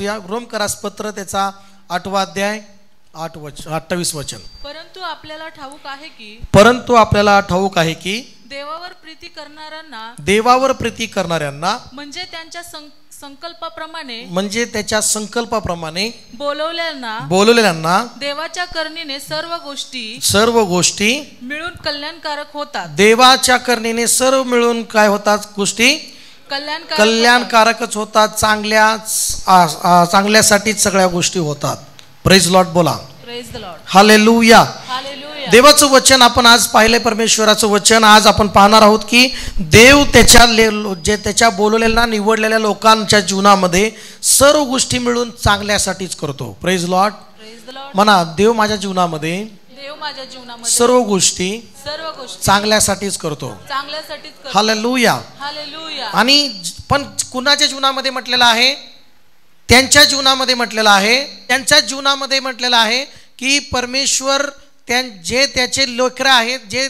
वाचूया रोमकरास पत्र त्याचा 8वा अध्याय 28 वचन. परंतु आपल्याला ठाऊक आहे की देवावर प्रीती करणाऱ्यांना म्हणजे त्याच्या संकल्पाप्रमाणे बोलवलेल्यांना देवाच्या करणीने सर्व गोष्टी मिळून कल्याणकारक होतात. देवाच्या करणीने सर्व मिळून काय होतात? गोष्टी कल्याणकारकच होतात. चांगल्यासाठीच सगळ्या गोष्टी होतात. प्रेज लॉर्ड बोला. Praise the Lord. हालेलुया. देवाचं वचन आपण आज पाहिले. परमेश्वराचं वचन आज आपण पाहणार आहोत की देव त्याच्या बोलवलेल्या निवडलेल्या लोकांच्या जीवनामध्ये सर्व गोष्टी मिळून चांगल्यासाठीच करतो. Praise Lord. म्हणा, देव माझ्या जीवनामध्ये सर्व गोष्टी चांगल्यासाठीच करतो. हालेलुया. आणि पण कुणाच्या जीवनामध्ये म्हटलेलं आहे? त्यांच्या जीवनामध्ये म्हटलेलं आहे. त्यांच्या जीवनामध्ये म्हटलेलं आहे की परमेश्वर जे त्याचे लेकरं आहेत, जे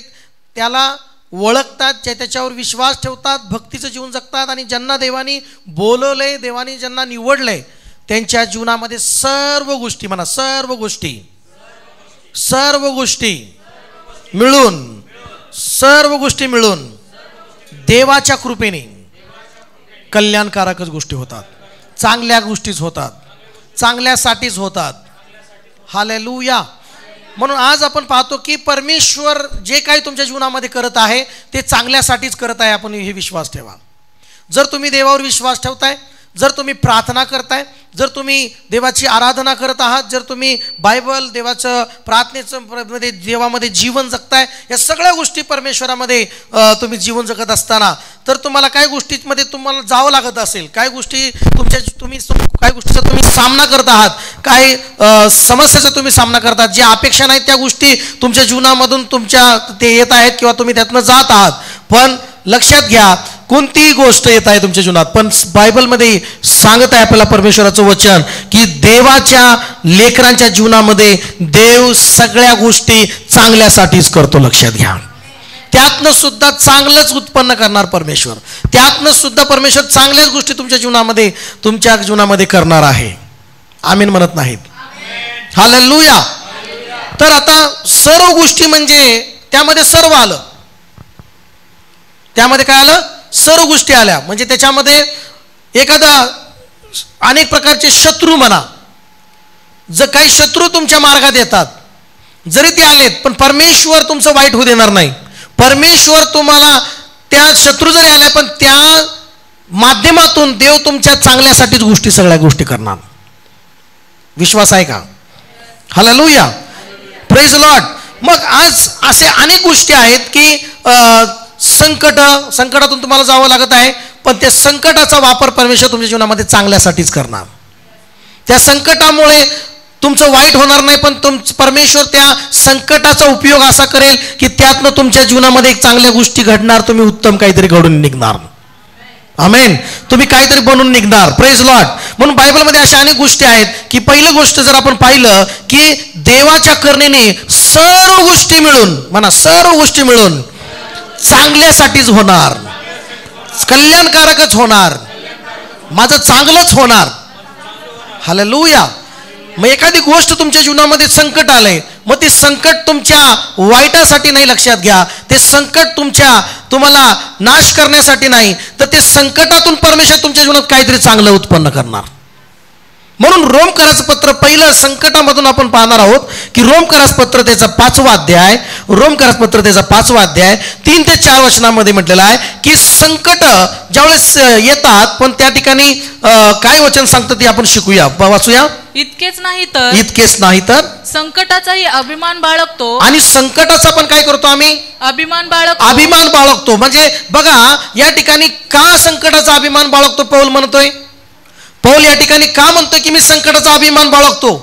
त्याला ओळखतात, जे त्याच्यावर विश्वास ठेवतात, भक्तीचं जीवन जगतात आणि ज्यांना देवानी बोलवलंय, देवानी ज्यांना निवडलंय, त्यांच्या जीवनामध्ये सर्व गोष्टी म्हणा, सर्व गोष्टी मिळून देवाच्या कृपेने कल्याणकारकच गोष्टी होतात. चांगल्या गोष्टीच होतात. चांगल्यासाठीच होतात. हालेलुया. म्हणून आज आपण पाहतो की परमेश्वर जे काही तुमच्या जीवनामध्ये करत आहे ते चांगल्यासाठीच करत आहे. आपण हे विश्वास ठेवा. जर तुम्ही देवावर विश्वास ठेवताय, जर तुम्ही प्रार्थना करताय, जर तुम्ही देवाची आराधना करत आहात, जर तुम्ही बायबल देवाचं प्रार्थनेचं मध्ये देवामध्ये जीवन जगताय, या सगळ्या गोष्टी परमेश्वरामध्ये तुम्ही जीवन जगत असताना तर तुम्हाला काही गोष्टींमध्ये तुम्हाला जावं लागत असेल, काही गोष्टी काही गोष्टीचा तुम्ही सामना करत आहात, काही समस्येचा तुम्ही सामना करतात, ज्या अपेक्षा नाहीत त्या गोष्टी तुमच्या जीवनामधून ते येत आहेत किंवा तुम्ही त्यातनं जात आहात. पण लक्षात घ्या, कोणतीही गोष्ट येत आहे तुमच्या जीवनात, पण बायबलमध्ये सांगत आहे आपल्याला परमेश्वराचं वचन की देवाच्या लेकरांच्या जीवनामध्ये देव सगळ्या गोष्टी चांगल्यासाठीच करतो. लक्षात घ्या. त्यातनं सुद्धा चांगलंच उत्पन्न करणार परमेश्वर. त्यातनं सुद्धा परमेश्वर चांगल्याच गोष्टी तुमच्या जीवनामध्ये करणार आहे. आमीन म्हणत नाहीत? हालेलुया. तर आता सर्व गोष्टी म्हणजे त्यामध्ये सर्व आलं. त्यामध्ये काय आलं? सर्व गोष्टी आल्या. म्हणजे त्याच्यामध्ये एखादा अनेक प्रकारचे शत्रू म्हणा, जर काही शत्रू तुमच्या मार्गात येतात, जरी ते आलेत पण परमेश्वर तुमचं वाईट होऊ देणार नाही. परमेश्वर तुम्हाला त्या शत्रू जरी आल्या पण त्या माध्यमातून देव तुमच्या चांगल्यासाठीच सगळ्या गोष्टी करणार. विश्वास आहे का? हालेलुया. Praise Lord. मग आज असे अनेक गोष्टी आहेत की संकटातून तुम्हाला जावं लागत आहे, पण त्या संकटाचा वापर परमेश्वर तुमच्या जीवनामध्ये चांगल्यासाठीच करणार. त्या संकटामुळे तुमचं वाईट होणार नाही, पण परमेश्वर त्या संकटाचा उपयोग असा करेल की त्यातनं तुमच्या जीवनामध्ये एक चांगल्या गोष्टी घडणार. तुम्ही उत्तम काहीतरी घडून निघणार. आमेन. तुम्ही काहीतरी बनून निघणार. Praise Lord. म्हणून बायबलमध्ये अशा अनेक गोष्टी आहेत की पहिली गोष्ट जर आपण पाहिलं की देवाच्या करणेने सर्व गोष्टी मिळून म्हणा, सर्व गोष्टी मिळून चांगल्यासाठीच होणार, कल्याणकारकच होणार, माझं चांगलंच होणार. हालेलुया. मग एखादी गोष्ट तुमच्या जीवनामध्ये संकट आलंय, मग ते संकट तुमच्या वाईटासाठी नाही. लक्षात घ्या, ते संकट तुम्हाला नाश करण्यासाठी नाही, तर ते संकटातून परमेश्वर तुमच्या जीवनात काहीतरी चांगलं उत्पन्न करणार. म्हणून रोमकरास पत्र पहिलं संकटामधून आपण पाहणार आहोत की रोमकरास पत्र त्याचा 5वा अध्याय, रोमकरास पत्र त्याचा 5वा अध्याय 3 ते 4 वचनामध्ये म्हटलेलं आहे की संकट ज्यावेळेस येतात, पण त्या ठिकाणी काय वचन सांगतं ते आपण शिकूया, वाचूया. इतकेच नाही तर संकटाचाही अभिमान बाळगतो. आणि संकटाचा पण काय करतो आम्ही? अभिमान बाळगतो. म्हणजे बघा, या ठिकाणी का संकटाचा अभिमान बाळगतो पौल म्हणतोय? पौल या ठिकाणी का म्हणतोय की मी संकटाचा अभिमान बाळगतो?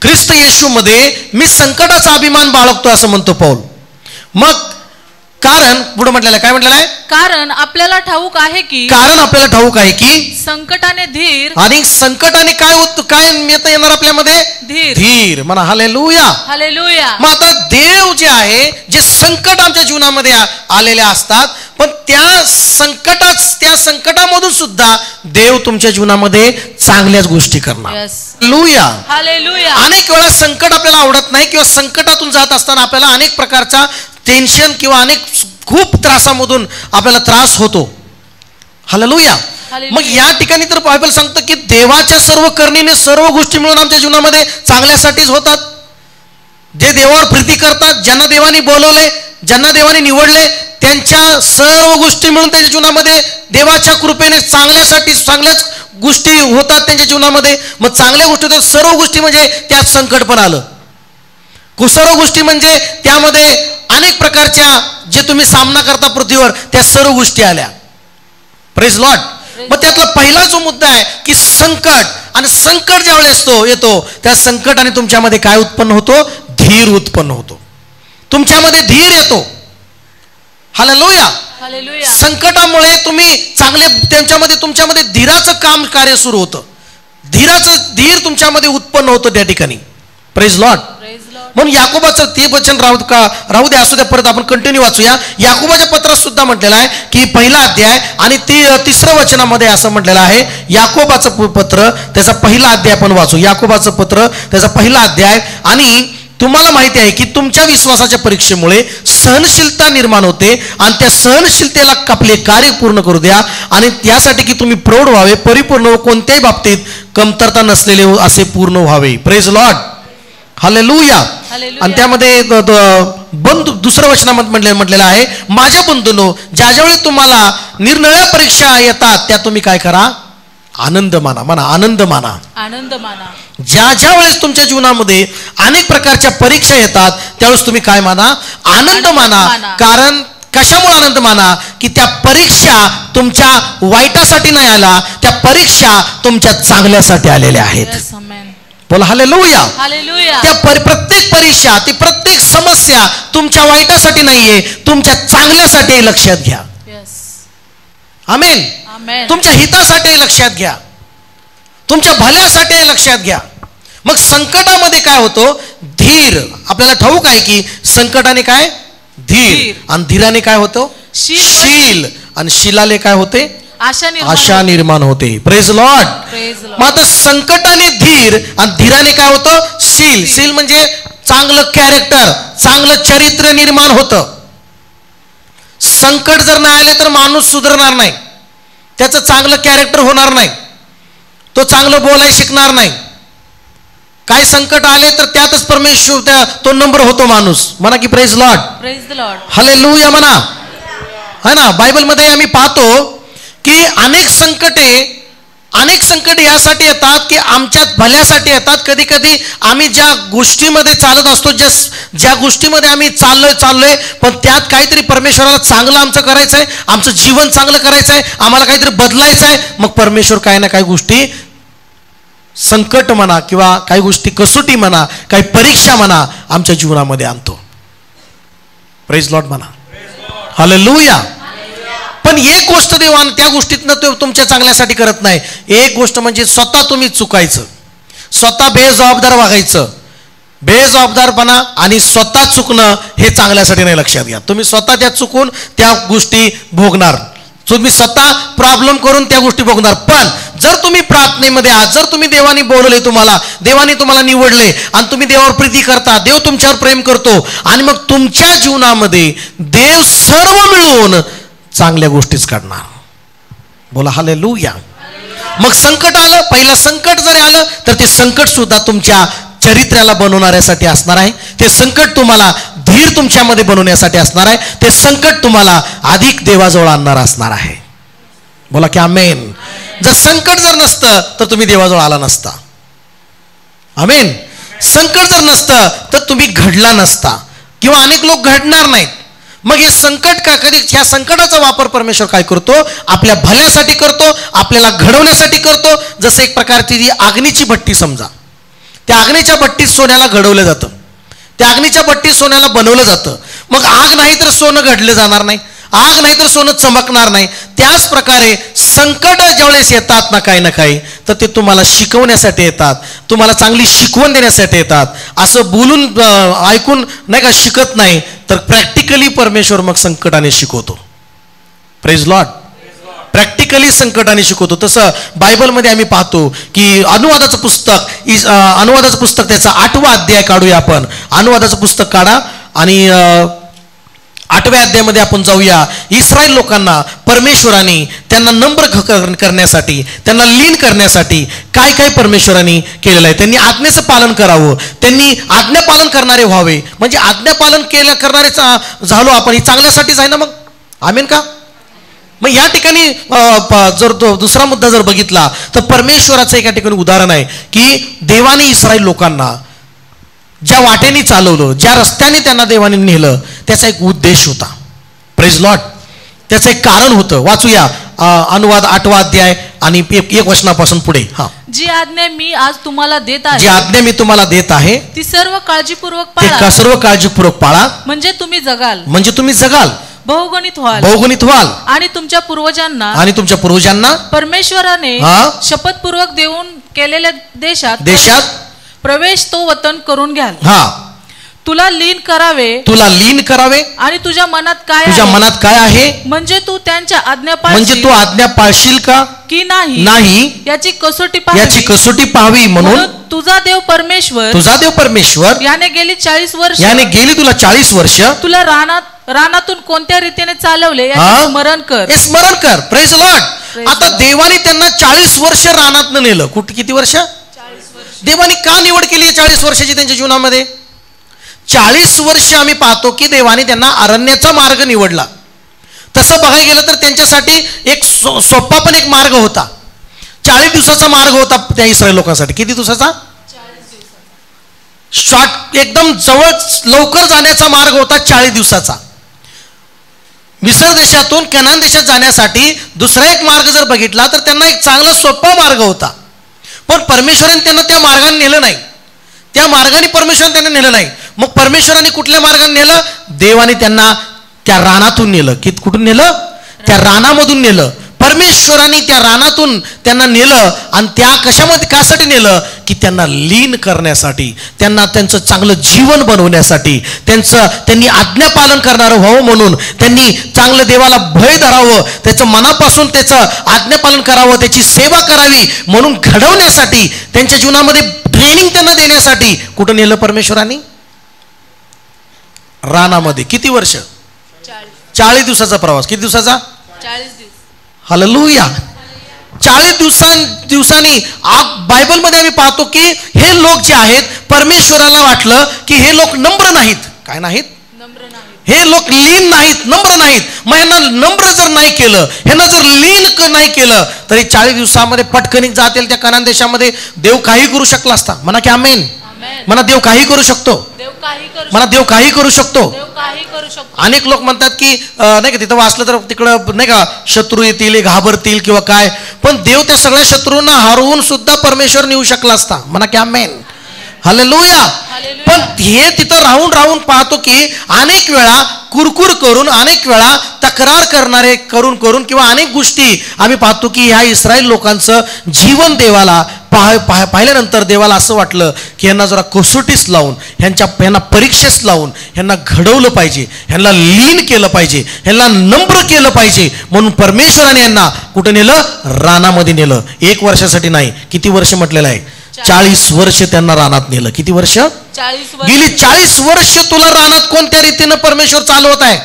ख्रिस्त येशूमध्ये मी संकटाचा अभिमान बाळगतो असं म्हणतो पौल. मग कारण पुढे म्हटलेलं काय म्हटलेलं आहे? कारण आपल्याला ठाऊक आहे की संकटाने धीर. आणि संकटाने काय येणार आपल्यामध्ये? धीर म्हणा. हालेलुया. हालेलुया. मग आता देव जे आहे, जे संकट आमच्या जीवनामध्ये आलेले असतात, पण त्या संकटामधून सुद्धा देव तुमच्या जीवनामध्ये चांगल्याच गोष्टी करणार. हालेलुया. हालेलुया. अनेक वेळा संकट आपल्याला आवडत नाही किंवा संकटातून जात असताना आपल्याला अनेक प्रकारचा टेन्शन किंवा अनेक खूप त्रासामधून आपल्याला त्रास होतो. हालेलुया. मग या ठिकाणी तर बायबल सांगतं की देवाच्या सर्व करणीने सर्व गोष्टी मिळून आमच्या जीवनामध्ये चांगल्यासाठीच होतात. जे देवावर प्रीती करतात, ज्यांना देवाने बोलवले, ज्यांना देवाने निवडले, त्यांच्या सर्व गोष्टी मिळून त्यांच्या जीवनामध्ये देवाच्या कृपेने चांगल्याच गोष्टी होतात त्यांच्या जीवनामध्ये. मग चांगल्या गोष्टी होतात. सर्व गोष्टी म्हणजे त्यात संकट पण आलं. सर्व गोष्टी म्हणजे त्यामध्ये अनेक प्रकारच्या जे तुम्ही सामना करता पृथ्वीवर त्या सर्व गोष्टी आल्या. Praise Lord. मग त्यातला पहिला जो मुद्दा आहे की संकट, आणि संकट ज्यावेळेस येतो त्या संकटाने तुमच्यामध्ये काय उत्पन्न होतो? धीर उत्पन्न होतो. तुमच्यामध्ये धीर येतो. हालेलुया. संकटामुळे तुम्ही तुमच्यामध्ये धीराचं कार्य सुरू होतं. धीर तुमच्यामध्ये उत्पन्न होतं त्या ठिकाणी. Praise Lord. म्हणून याकोबाचं ते वचन राहू द्या, असू द्या, परत आपण कंटिन्यू वाचूया. याकोबाच्या पत्रात सुद्धा म्हटलेलं आहे की पहिला अध्याय आणि तिसरं वचनामध्ये असं म्हटलेलं आहे. याकोबाचं पत्र त्याचा पहिला अध्याय आपण वाचू. याकोबाचं पत्र त्याचा पहिला अध्याय. आणि तुम्हाला माहिती आहे की तुमच्या विश्वासाच्या परीक्षेमुळे सहनशीलता निर्माण होते आणि त्या सहनशीलतेला आपले कार्य पूर्ण करू द्या, आणि त्यासाठी की तुम्ही प्रौढ व्हावे, परिपूर्ण व कोणत्याही बाबतीत कमतरता नसलेले असे पूर्ण व्हावे. Praise Lord. हालेलुया. आणि त्यामध्ये दुसऱ्या वचनामध्ये म्हटलेलं आहे, माझ्या बंधूंनो, ज्यावेळी तुम्हाला निरनिराळ्या परीक्षा येतात त्या तुम्ही काय करा? आनंद माना. आनंद माना. आनंद माना. ज्या वेळेस तुमच्या जीवनामध्ये अनेक प्रकारच्या परीक्षा येतात त्यावेळेस तुम्ही काय माना? आनंद माना. कारण कशामुळे आनंद माना? की त्या परीक्षा तुमच्या वाईटासाठी नाही आल्या, त्या परीक्षा तुमच्या चांगल्यासाठी आलेल्या आहेत. बोला हालेलुया. त्या प्रत्येक परीक्षा, ती प्रत्येक समस्या तुमच्या वाईटासाठी नाहीये, तुमच्या चांगल्यासाठी लक्षात घ्या. आमेन. तुमच्या हितासाठी लक्षात घ्या, तुमच्या भल्यासाठी लक्षात घ्या. मग संकटामध्ये काय होतो? धीर. आपल्याला ठाऊक आहे की संकटाने काय? धीर. आणि धीराने काय होतं? शील. आणि शिलाले काय होते? आशा निर्माण होते. Praise Lord. मग आता संकटाने धीर आणि धीराने काय होतं? शील. शील म्हणजे चांगलं कॅरेक्टर, चांगलं चरित्र निर्माण होतं. संकट जर नाही आले तर माणूस सुधारणार नाही, त्याचं चांगलं कॅरेक्टर होणार नाही, तो चांगलं बोलायला शिकणार नाही. काय संकट आले तर त्यातच परमेश्वर तो नंबर होतो माणूस. म्हणा की praise Lord. Praise the Lord. Hallelujah म्हणा. है ना. बायबलमध्ये आम्ही पाहतो की अनेक संकटे यासाठी येतात की आमच्यात भल्यासाठी येतात. कधी कधी आम्ही ज्या गोष्टीमध्ये चालत असतो, ज्या गोष्टीमध्ये आम्ही चाललोय पण त्यात काहीतरी परमेश्वराला चांगलं आमचं करायचंय, आमचं जीवन चांगलं करायचंय, आम्हाला काहीतरी बदलायचं आहे. मग परमेश्वर काही ना काही गोष्टी, संकट म्हणा किंवा काही गोष्टी कसोटी म्हणा, काही परीक्षा म्हणा, आमच्या जीवनामध्ये आणतो. प्रेज लॉर्ड म्हणा. हालेलुया. पण एक गोष्ट देवान त्या गोष्टीतनं तो तुमच्या चांगल्यासाठी करत नाही. एक गोष्ट म्हणजे स्वतः तुम्ही चुकायचं, स्वतः बेजबाबदार वागायचं. बेजबाबदारपणा आणि स्वतः चुकणं हे चांगल्यासाठी नाही. लक्षात घ्या. तुम्ही स्वतः त्या चुकून त्या गोष्टी भोगणार, तुम्ही स्वतः प्रॉब्लेम करून त्या गोष्टी भोगणार. पण जर तुम्ही प्रार्थनेमध्ये आहात, जर तुम्ही देवाने बोलवले, देवाने तुम्हाला निवडले आणि तुम्ही देवावर प्रीती करता, देव तुमच्यावर प्रेम करतो आणि मग तुमच्या जीवनामध्ये देव सर्व मिळून चांगल्या गोष्टीच काढणार. बोला हालेलुया. मग संकट आलं, पहिलं संकट जरी आलं तर ते संकट सुद्धा तुमच्या चरित्र्याला बनवण्यासाठी असणार आहे. ते संकट तुम्हाला धीर तुमच्यामध्ये बनवण्यासाठी असणार आहे. ते संकट तुम्हाला अधिक देवाजवळ आणणार असणार आहे. बोला की आमेन. जर संकट जर नसतं तर तुम्ही देवाजवळ आला नसता. आमेन. संकट जर नसतं तर तुम्ही घडला नसता किंवा अनेक लोक घडणार नाहीत. मग हे संकट का कधी ह्या संकटाचा वापर परमेश्वर काय करतो? आपल्या भल्यासाठी करतो, आपल्याला घडवण्यासाठी करतो. जसं एक प्रकारची जी आग्नीची भट्टी समजा, त्या आग्नीच्या भट्टीत सोन्याला घडवलं जातं, त्या आग्नीच्या भट्टीत सोन्याला बनवलं जातं. मग आग नाही तर सोनं घडलं जाणार नाही, आग नाही तर सोनं चमकणार नाही. त्याच प्रकारे संकट ज्यावेळेस येतात ना काही तर ते तुम्हाला शिकवण्यासाठी येतात, तुम्हाला चांगली शिकवण देण्यासाठी येतात. असं बोलून ऐकून नाही का शिकत नाही, तर प्रॅक्टिकली परमेश्वर मग संकटाने शिकवतो. Praise Lord. प्रॅक्टिकली संकटाने शिकवतो. तसं बायबलमध्ये आम्ही पाहतो की अनुवादाचं पुस्तक त्याचा 8वा अध्याय काढूया आपण. अनुवादाचं पुस्तक काढा आणि 8व्या अध्यायामध्ये आपण जाऊया. इस्रायल लोकांना परमेश्वराने त्यांना नम्र करण्यासाठी, त्यांना लीन करण्यासाठी काय काय परमेश्वराने केलेलं आहे. त्यांनी आज्ञेचं पालन करावं, त्यांनी आज्ञापालन करणारे व्हावे. म्हणजे आज्ञापालन करणारे झालो आपण, ही चांगल्यासाठीच आहे ना. मग आमेन का? मग या ठिकाणी जर दुसरा मुद्दा जर बघितला तर परमेश्वराचं एका ठिकाणी उदाहरण आहे की देवाने इस्रायल लोकांना ज्या वाटेने चालवलं, ज्या रस्त्याने त्यांना देवाने नेलं, त्याचा एक उद्देश होता. Praise Lord. त्याचं एक कारण होतं. वाचूया अनुवाद 8वा अध्याय आणि 1 वचनापासून पुढे. हा. जी आज्ञा मी आज तुम्हाला देत आहे, जी आज्ञा मी तुम्हाला देत आहे ती सर्व काळजीपूर्वक पाळा. सर्व काळजीपूर्वक पाळा, म्हणजे तुम्ही जगाल. म्हणजे तुम्ही जगाल, बहुगुणित व्हाल आणि तुमच्या पूर्वजांना परमेश्वराने शपथपूर्वक देऊन केलेल्या देशात प्रवेश तो वतन करून घ्याल. तुला लीन करावे आणि तुझ्या मनात काय आहे म्हणजे तू त्यांच्या आज्ञा पाळशील का की नाही याची कसोटी पाहावी. म्हणून तुझा देव परमेश्वर याने गेली 40 वर्ष तुला रानातून कोणत्या रीतीने चालवले याचे स्मरण कर. Praise Lord. आता देवाने त्यांना 40 वर्ष रानात नेलं. किती वर्ष? 40 वर्ष. देवाने का निवड केली 40 वर्षाची त्यांच्या जीवनामध्ये? 40 वर्ष आम्ही पाहतो की देवाने त्यांना अरण्याचा मार्ग निवडला. तसं बघायला गेलं तर त्यांच्यासाठी एक सोपा पण एक मार्ग होता. 40 दिवसाचा मार्ग होता त्या इस्रायल लोकांसाठी. किती दिवसाचा? 40 दिवसाचा. शॉर्ट, एकदम जवळ लवकर जाण्याचा मार्ग होता 40 दिवसाचा. मिस्र देशातून कनान देशात जाण्यासाठी दुसरा एक मार्ग जर बघितला तर त्यांना एक चांगला सोपा मार्ग होता. पण परमेश्वराने त्यांना त्या मार्गाने नेलं नाही. त्या मार्गाने परमेश्वराने त्यांना नेलं नाही. मग परमेश्वराने कुठल्या मार्गाने नेलं? देवाने त्यांना त्या रानातून नेलं. कुठून नेलं? त्या रानामधून नेलं. परमेश्वराने त्या रानातून त्यांना नेलं. आणि त्या कशामध्ये कासाठी नेलं? की त्यांना लीन करण्यासाठी, त्यांना त्यांचं चांगलं जीवन बनवण्यासाठी, त्यांनी आज्ञापालन करणारं व्हावं म्हणून, त्यांनी चांगलं देवाला भय धरावं, त्याचं मनापासून त्याचं आज्ञापालन करावं, त्याची सेवा करावी म्हणून घडवण्यासाठी, त्यांच्या जीवनामध्ये ट्रेनिंग त्यांना देण्यासाठी कुठं नेलं परमेश्वराने? रानामध्ये. किती वर्ष? 40 दिवसाचा प्रवास. किती दिवसाचा? 40 दिवस. हालेलुया. 40 दिवसांनी बायबलमध्ये आम्ही पाहतो की हे लोक जे आहेत, परमेश्वराला वाटलं की हे लोक नम्र नाहीत. काय नाहीत? हे लोक लीन नाहीत, नम्र नाहीत. मग यांना नम्र जर नाही केलं, ह्यांना जर लीन नाही केलं तरी 40 दिवसामध्ये पटकन जातील त्या कनान देशामध्ये. देव काही करू शकला असता. म्हणा की आमेन. म्हणा देव काही करू शकतो. म्हणा देव काही करू शकतो. अनेक लोक म्हणतात की नाही का, तिथं वाचलं तर तिकडं नाही का शत्रू येतील, घाबरतील किंवा काय, पण देव त्या सगळ्या शत्रूंना हरवून सुद्धा परमेश्वर नेऊ शकला असता. म्हणा की आमेन. हालेलुया. पण हे तिथं राहून पाहतो की अनेक वेळा कुरकुर करून, अनेक वेळा तक्रार करणारे करून किंवा अनेक गोष्टी आम्ही पाहतो की ह्या इस्रायल लोकांचं जीवन देवाला पाहिल्यानंतर देवाला असं वाटलं की ह्यांना जरा कसोटीस लावून, ह्यांना परीक्षेस लावून ह्यांना घडवलं पाहिजे, ह्यांना लीन केलं पाहिजे, ह्यांना नम्र केलं पाहिजे. म्हणून परमेश्वराने यांना कुठं नेलं? रानामध्ये नेलं. 1 वर्षासाठी नाही. किती वर्ष म्हटलेलं आहे? 40 वर्ष त्यांना रानात नेलं. किती वर्ष? 40 वर्ष. गेली 40 वर्ष तुला रानात कोणत्या रीतीनं परमेश्वर चालवत आहे?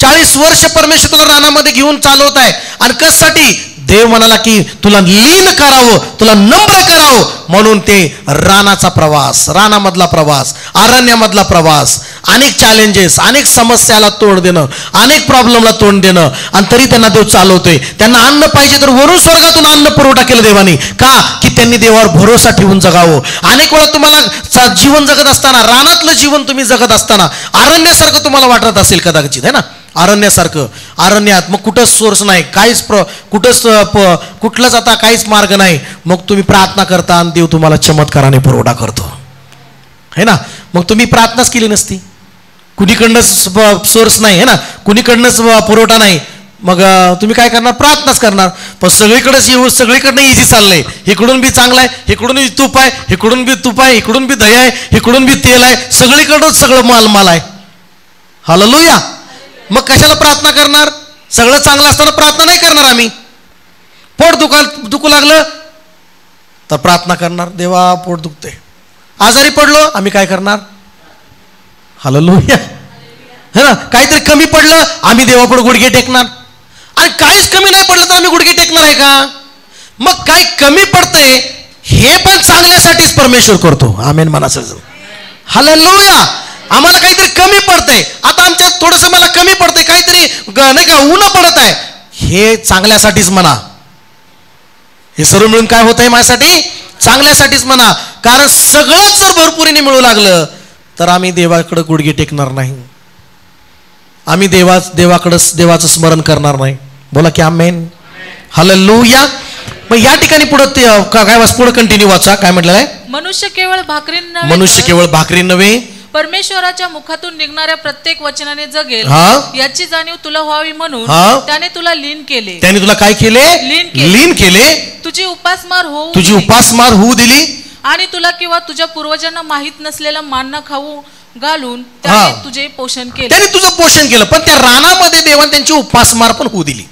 40 वर्ष परमेश्वर तुला रानामध्ये घेऊन चालवत आहे. आणि कशासाठी? देव म्हणाला की तुला लीन करावं, तुला नम्र करावं म्हणून ते रानाचा प्रवास, रानामधला प्रवास, अरण्यामधला प्रवास, अनेक चॅलेंजेस, अनेक समस्याला तोंड देणं, अनेक प्रॉब्लेमला तोंड देणं, आणि तरी त्यांना देव चालवतोय. त्यांना अन्न पाहिजे तर वरून स्वर्गातून अन्न पुरवठा केलं देवाने. का? की त्यांनी देवावर भरोसा ठेवून जगावं. अनेक वेळा तुम्हाला जीवन जगत असताना, रानातलं जीवन तुम्ही जगत असताना अरण्यासारखं तुम्हाला वाटत असेल कदाचित, है ना? अरण्यासारखं. अरण्यात मग कुठंच सोर्स नाही, काहीच कुठलंच आता काहीच मार्ग नाही. मग तुम्ही प्रार्थना करता आणि देव तुम्हाला चमत्काराने पुरवठा करतो, है ना? मग तुम्ही प्रार्थनाच केली नसती. कुणीकडनंच सोर्स नाही, है ना? कुणीकडनंच पुरवठा नाही. मग तुम्ही काय करणार? प्रार्थनाच करणार. पण सगळीकडनं इझी चाललंय. इकडून बी चांगलं आहे, इकडून बी तूप आहे, इकडून बी तूप आहे, इकडून बी दही आहे, इकडून बी तेल आहे, सगळीकडून सगळं माल आहे. हालेलुया. मग कशाला प्रार्थना करणार? सगळं चांगलं असताना प्रार्थना नाही करणार आम्ही. पोट दुखू लागलं तर प्रार्थना करणार, देवा पोट दुखते. आजारी पडलो आम्ही काय करणार, हालेलुया, है ना. काहीतरी कमी पडलं आम्ही देवापुढे गुडघे टेकणार. आणि काहीच कमी नाही पडलं तर आम्ही गुडघे टेकणार आहे का? मग काय कमी पडतंय हे पण चांगल्यासाठीच परमेश्वर करतो. आमेन म्हणायचं. हालेलुया. आम्हाला काहीतरी कमी पडतंय, आता आमच्यात थोडंसं मला कमी पडतंय, काहीतरी नाही का ऊन पडत आहे, हे चांगल्यासाठीच म्हणा. हे सर्व मिळून काय होत आहे माझ्यासाठी, चांगल्यासाठीच म्हणा. कारण सगळं जर भरपुरीने मिळू लागलं तर आम्ही देवाकडे गुडघे टेकणार नाही, आम्ही देवाचं स्मरण करणार नाही. बोला की आमेन. हालेलुया. मग या ठिकाणी पुढे पुढे कंटिन्यू वाचा, काय म्हटलेलं आहे. मनुष्य केवळ भाकरी नव्हे परमेश्वराच्या मुखातून निघणाऱ्या प्रत्येक वचनाने जगेल याची जाणीव तुला व्हावी म्हणून त्याने तुला लीन केले. त्याने तुला काय केले, लीन केले. तुझी उपासमार होऊ दिली आणि तुला किंवा तुझ्या पूर्वजांना माहित नसलेला मान्ना खाऊ घालून त्याने तुझे पोषण केले. त्याने तुझं पोषण केलं. पण त्या रानामध्ये देवाने त्यांची उपासमार पण होऊ दिली.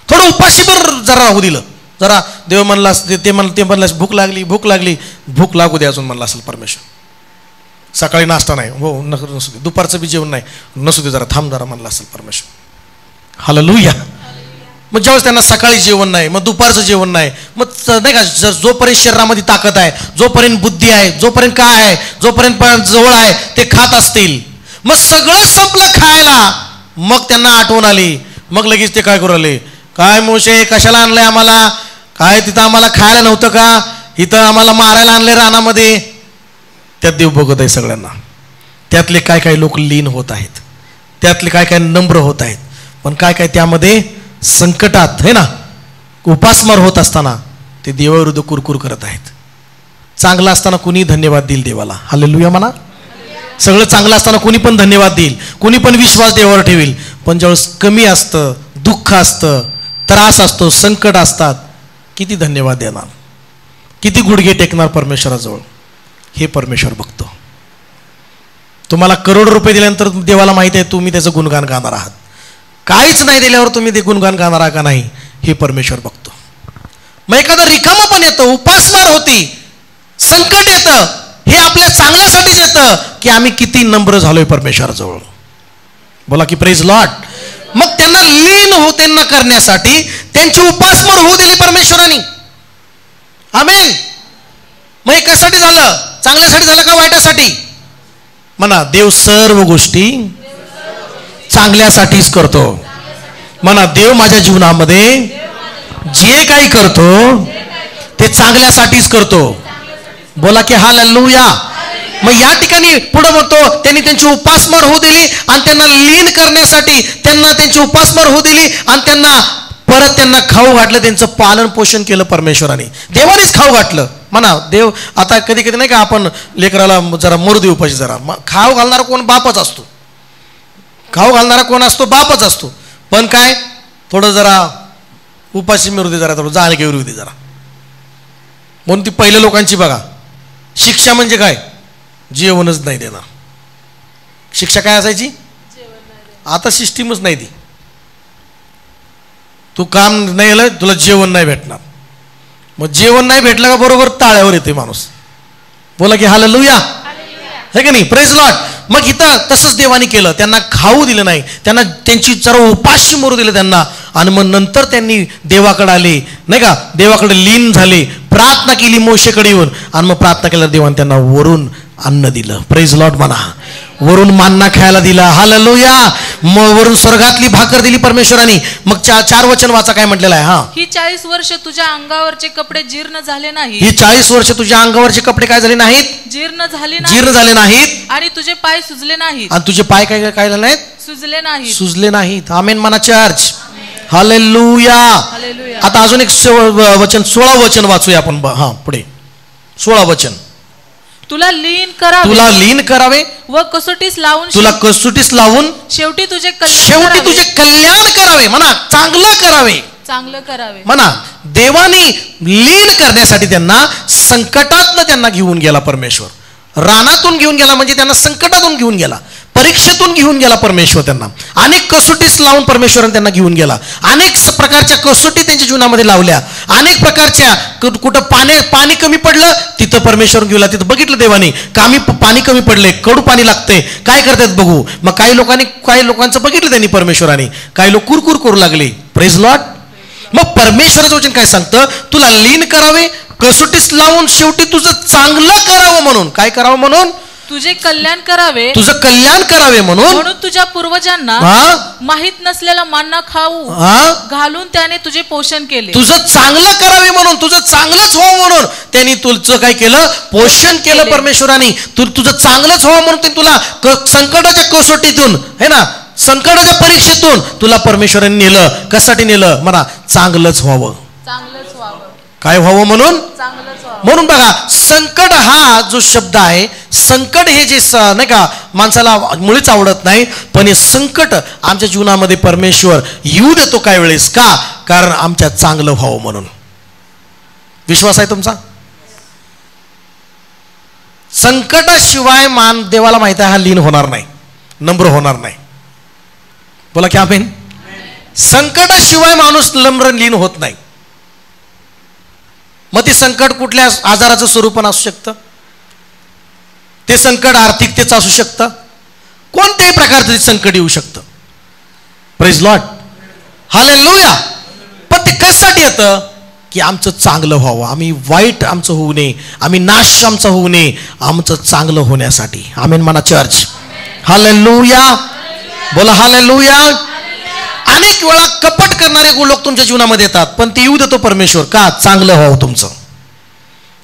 थोडं उपाशी पण जरा राहू दिलं. जरा देव म्हणला, ते म्हणलं भूक लागली, भूक लागू दे अजून म्हणलं असेल परमेश्वर. सकाळी नाश्ता नाही, हो नसू दे, दुपारचं बी जेवण नाही, नसू दे, जरा थांब जरा म्हणलं असेल परमेश्वर. हालेलुया. मग ज्यावेळेस त्यांना सकाळी जेवण नाही, मग दुपारचं जेवण नाही, मग नाही का जोपर्यंत शरीरामध्ये ताकद आहे, जोपर्यंत बुद्धी आहे, जोपर्यंत काय आहे, जोपर्यंत जवळ आहे ते खात असतील. मग सगळं संपलं खायला, मग त्यांना आठवण आली. मग लगेच ते काय करू आले, काय मोशे कशाला आणलंय आम्हाला, काय तिथं आम्हाला खायला नव्हतं का, इथं आम्हाला मारायला आणले रानामध्ये. त्यात देव बघत आहे सगळ्यांना. त्यातले काय काय लोक लीन होत आहेत, त्यातले काय काय नम्र होत आहेत, पण काय काय त्यामध्ये संकटात है ना उपासमार होत असताना ते देवाविरुद्ध कुरकुर करत आहेत. चांगलं असताना कुणी धन्यवाद देईल देवाला. हालेलुया म्हणा. सगळं चांगलं असताना कुणी पण धन्यवाद देईल, कुणी पण विश्वास देवावर ठेवील. पण ज्यावेळेस कमी असतं, दुःख असतं, त्रास असतो, संकट असतात, किती धन्यवाद देणार, किती गुडघे टेकणार परमेश्वराजवळ, हे परमेश्वर बघतो. तुम्हाला करोड रुपये दिल्यानंतर देवाला माहिती आहे तुम्ही त्याचं गुणगान गाणार आहात. काहीच नाही दिल्यावर तुम्ही ते गुणगान गाणार आहात का नाही, हे परमेश्वर बघतो. मग एखादं रिकामं पण येतं, उपासमार होती, संकट येतं, हे आपल्या चांगल्यासाठीच येतं की आम्ही किती नम्र झालोय परमेश्वराजवळ. बोला की प्रेज लॉर्ड. मग त्यांना लीन त्यांना करण्यासाठी त्यांची उपासमार होऊ दिली परमेश्वराने. आमेन. मग कशासाठी झालं, चांगल्यासाठी झालं का वाईटासाठी म्हणा. देव सर्व गोष्टी चांगल्यासाठीच करतो म्हणा. देव माझ्या जीवनामध्ये जे काही करतो ते चांगल्यासाठीच करतो. बोला की हालेलुया. मग या ठिकाणी पुढे म्हणतो त्यांनी त्यांची उपासमार होऊ दिली आणि त्यांना लीन करण्यासाठी त्यांना त्यांची उपासमार होऊ दिली आणि त्यांना परत त्यांना खाऊ घातलं, त्यांचं पालन पोषण केलं परमेश्वराने. देवानेच खाऊ घातलं म्हणा. देव आता कधी कधी नाही का आपण लेकराला जरा मरू देऊ पाहिजे, जरा खाऊ घालणारा कोण, बापच असतो. खाऊ घालणारा कोण असतो, बापच असतो. पण काय थोडं जरा उपाशी मिळू दे, जरा थोडं जाण घेऊ दे जरा. म्हणून ती पहिल्या लोकांची बघा शिक्षा म्हणजे काय, जेवणच नाही देणार. शिक्षा काय असायची, आता सिस्टीमच नाही ती. तू काम नाही आलं तुला जेवण नाही भेटणार. मग जेवण नाही भेटलं का बरोबर टाळ्यावर येते माणूस. बोला की हालेलुया, है की नाही, प्रेज लॉर्ड. मग इथं तसंच देवाने केलं, त्यांना खाऊ दिलं नाही, त्यांना त्यांची सर्व उपाशी मरू दिलं त्यांना. आणि मग नंतर त्यांनी देवाकडे आले नाही का, देवाकडे लीन झाले, प्रार्थना केली मोशेकडे येऊन. आणि मग प्रार्थना केल्यावर देवाने त्यांना वरून अन्न दिलं. प्रेज लॉर्ड म्हणा. वरून मान्ना खायला दिला. हालेलुया. मग वरून स्वर्गातली भाकर दिली परमेश्वराने. मग 4 वचन वाचा काय म्हटलेलं आहे. ही 40 वर्ष तुझ्या अंगावरचे कपडे जीर्ण झाले नाही. ही 40 वर्ष तुझ्या अंगावरचे कपडे काय झाले नाहीत, जीर्ण झाले नाहीत. आणि तुझे पाय सुजले नाहीत. आणि तुझे पाय काय काय झाले नाहीत, सुजले नाहीत. आमेन म्हणा चर्च. हालेलुया. आता अजून एक वचन 16 वचन वाचूया आपण. पुढे 16 वचन. तुला लीन करावे व कसोटीस लावून शेवटी तुझे कल्याण करावे म्हणा. चांगलं करावे म्हणा. देवानी लीन करण्यासाठी त्यांना संकटातनं त्यांना घेऊन गेला परमेश्वर. रानातून घेऊन गेला म्हणजे त्यांना संकटातून घेऊन गेला. परीक्षेतून घेऊन गेला परमेश्वर त्यांना, अनेक कसोटीस लावून परमेश्वराने त्यांना घेऊन गेला, अनेक प्रकारच्या कसोटी त्यांच्या जीवनामध्ये लावल्या, अनेक प्रकारच्या कुठं पाणी कमी पडलं तिथं परमेश्वर घेऊला, तिथं बघितलं देवाने पाणी कमी पडले, कडू पाणी लागते, काय करतात बघू. मग काही लोकांचं बघितलं त्यांनी परमेश्वराने, काही लोक कुरकुर करू लागले. Praise Lord. मग परमेश्वराचं वचन काय सांगतं, तुला लीन करावे, कसोटीस लावून शेवटी तुझं चांगलं करावं म्हणून. काय करावं म्हणून? तुझे कल्याण करावे, तुझं कल्याण करावे म्हणून तुझ्या पूर्वजांना माहित नसलेला मान्ना खाऊ घालून त्याने तुझे पोषण केले. तुझं चांगलं करावे म्हणून, तुझं चांगलंच व्हावं म्हणून त्यांनी तुझं काय केलं? पोषण केलं परमेश्वराने. तुझं चांगलंच व्हावं म्हणून त्यांनी तुला संकटाच्या कसोटीतून, है ना, संकटाच्या परीक्षेतून तुला परमेश्वराने नेलं. कशासाठी नेलं? म्हणा, चांगलंच व्हावं. काय व्हावं म्हणून? म्हणून बघा, संकट हा जो शब्द आहे, संकट हे जे नाही का माणसाला मुळीच आवडत नाही, पण हे संकट आमच्या जीवनामध्ये परमेश्वर येऊ देतो काय वेळेस. का? कारण आमच्या चांगलं व्हावं म्हणून. विश्वास आहे तुमचा? संकटाशिवाय देवाला माहित आहे हा लीन होणार नाही, नम्र होणार नाही. बोला की आमेन. संकटाशिवाय माणूस नम्र लीन होत नाही. मग ते संकट कुठल्या आजाराचं स्वरूप असू शकतं, ते संकट आर्थिकतेचं असू शकतं, कोणत्याही प्रकारचं संकट येऊ शकतं. Praise Lord. हालेलुया. पण ते कशासाठी येतं? की आमचं चांगलं व्हावं, आम्ही वाईट आमचं होऊ नये, आम्ही नाश आमचा होऊ नये, आमचं चांगलं होण्यासाठी. आमेन म्हणा चर्च. हालेलुया. बोला हालेलुया. अनेक वेळा कपट करणारे लोक तुमच्या जीवनामध्ये येतात, पण ते येऊ देतो परमेश्वर. का? चांगलं व्हावं तुमचं.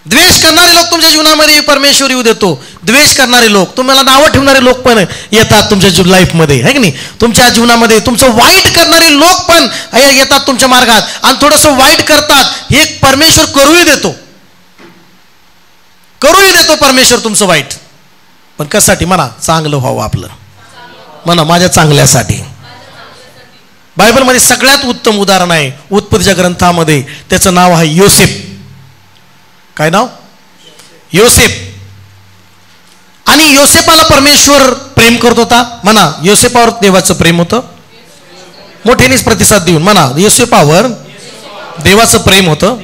द्वेष करणारे लोक तुमच्या जीवनामध्ये परमेश्वर येऊ देतो. द्वेष करणारे लोक, तुम्हाला नावं ठेवणारे लोक पण येतात तुमच्या लाईफमध्ये, है की नाही? तुमच्या जीवनामध्ये तुमचं वाईट करणारे लोक पण येतात तुमच्या मार्गात आणि थोडंसं वाईट करतात. हे परमेश्वर करूही देतो परमेश्वर तुमचं वाईट. पण कशासाठी? म्हणा, चांगलं व्हावं आपलं. म्हणा, माझ्या चांगल्यासाठी. बायबलमध्ये सगळ्यात उत्तम उदाहरण आहे उत्पत्तीच्या ग्रंथामध्ये, त्याचं नाव आहे योसेफ. काय नाव? योसेफ. आणि योसेफाला परमेश्वर प्रेम करत होता. म्हणा, योसेफावर देवाचं प्रेम होतं. मोठ्यानेच प्रतिसाद देऊन म्हणा, योसेफावर देवाचं प्रेम होतं.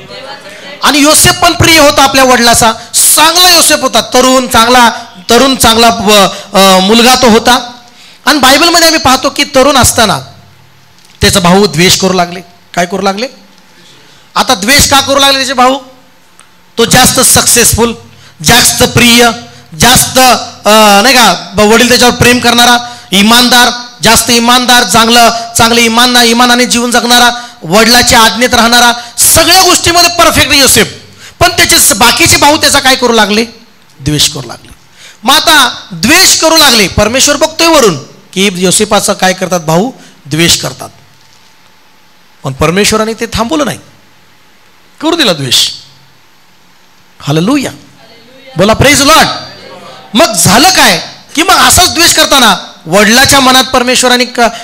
आणि योसेफ पण प्रिय होता आपल्या वडिलाचा. चांगला योसेफ होता, तरुण चांगला मुलगा तो होता. आणि बायबलमध्ये आम्ही पाहतो की तरुण असताना त्याचा भाऊ द्वेष करू लागले. काय करू लागले? आता द्वेष का करू लागले त्याचे भाऊ? तो जास्त सक्सेसफुल, जास्त प्रिय, जास्त नाही का वडील त्याच्यावर प्रेम करणारा, इमानदार, जास्त इमानदार, चांगले इमानाने जीवन जगणारा, वडिलाच्या आज्ञेत राहणारा, सगळ्या गोष्टीमध्ये परफेक्ट योसेफ. पण त्याचे बाकीचे भाऊ त्याचा काय करू लागले? द्वेष करू लागले. मग आता द्वेष करू लागले. परमेश्वर बघतोय वरून की योसेफाचं काय करतात भाऊ? द्वेष करतात. पण परमेश्वराने ते थांबवलं नाही, करू दिला द्वेष. हालेलुया. बोला प्रेज लॉर्ड. मग झालं काय की मग असाच द्वेष करताना वडिलाच्या मनात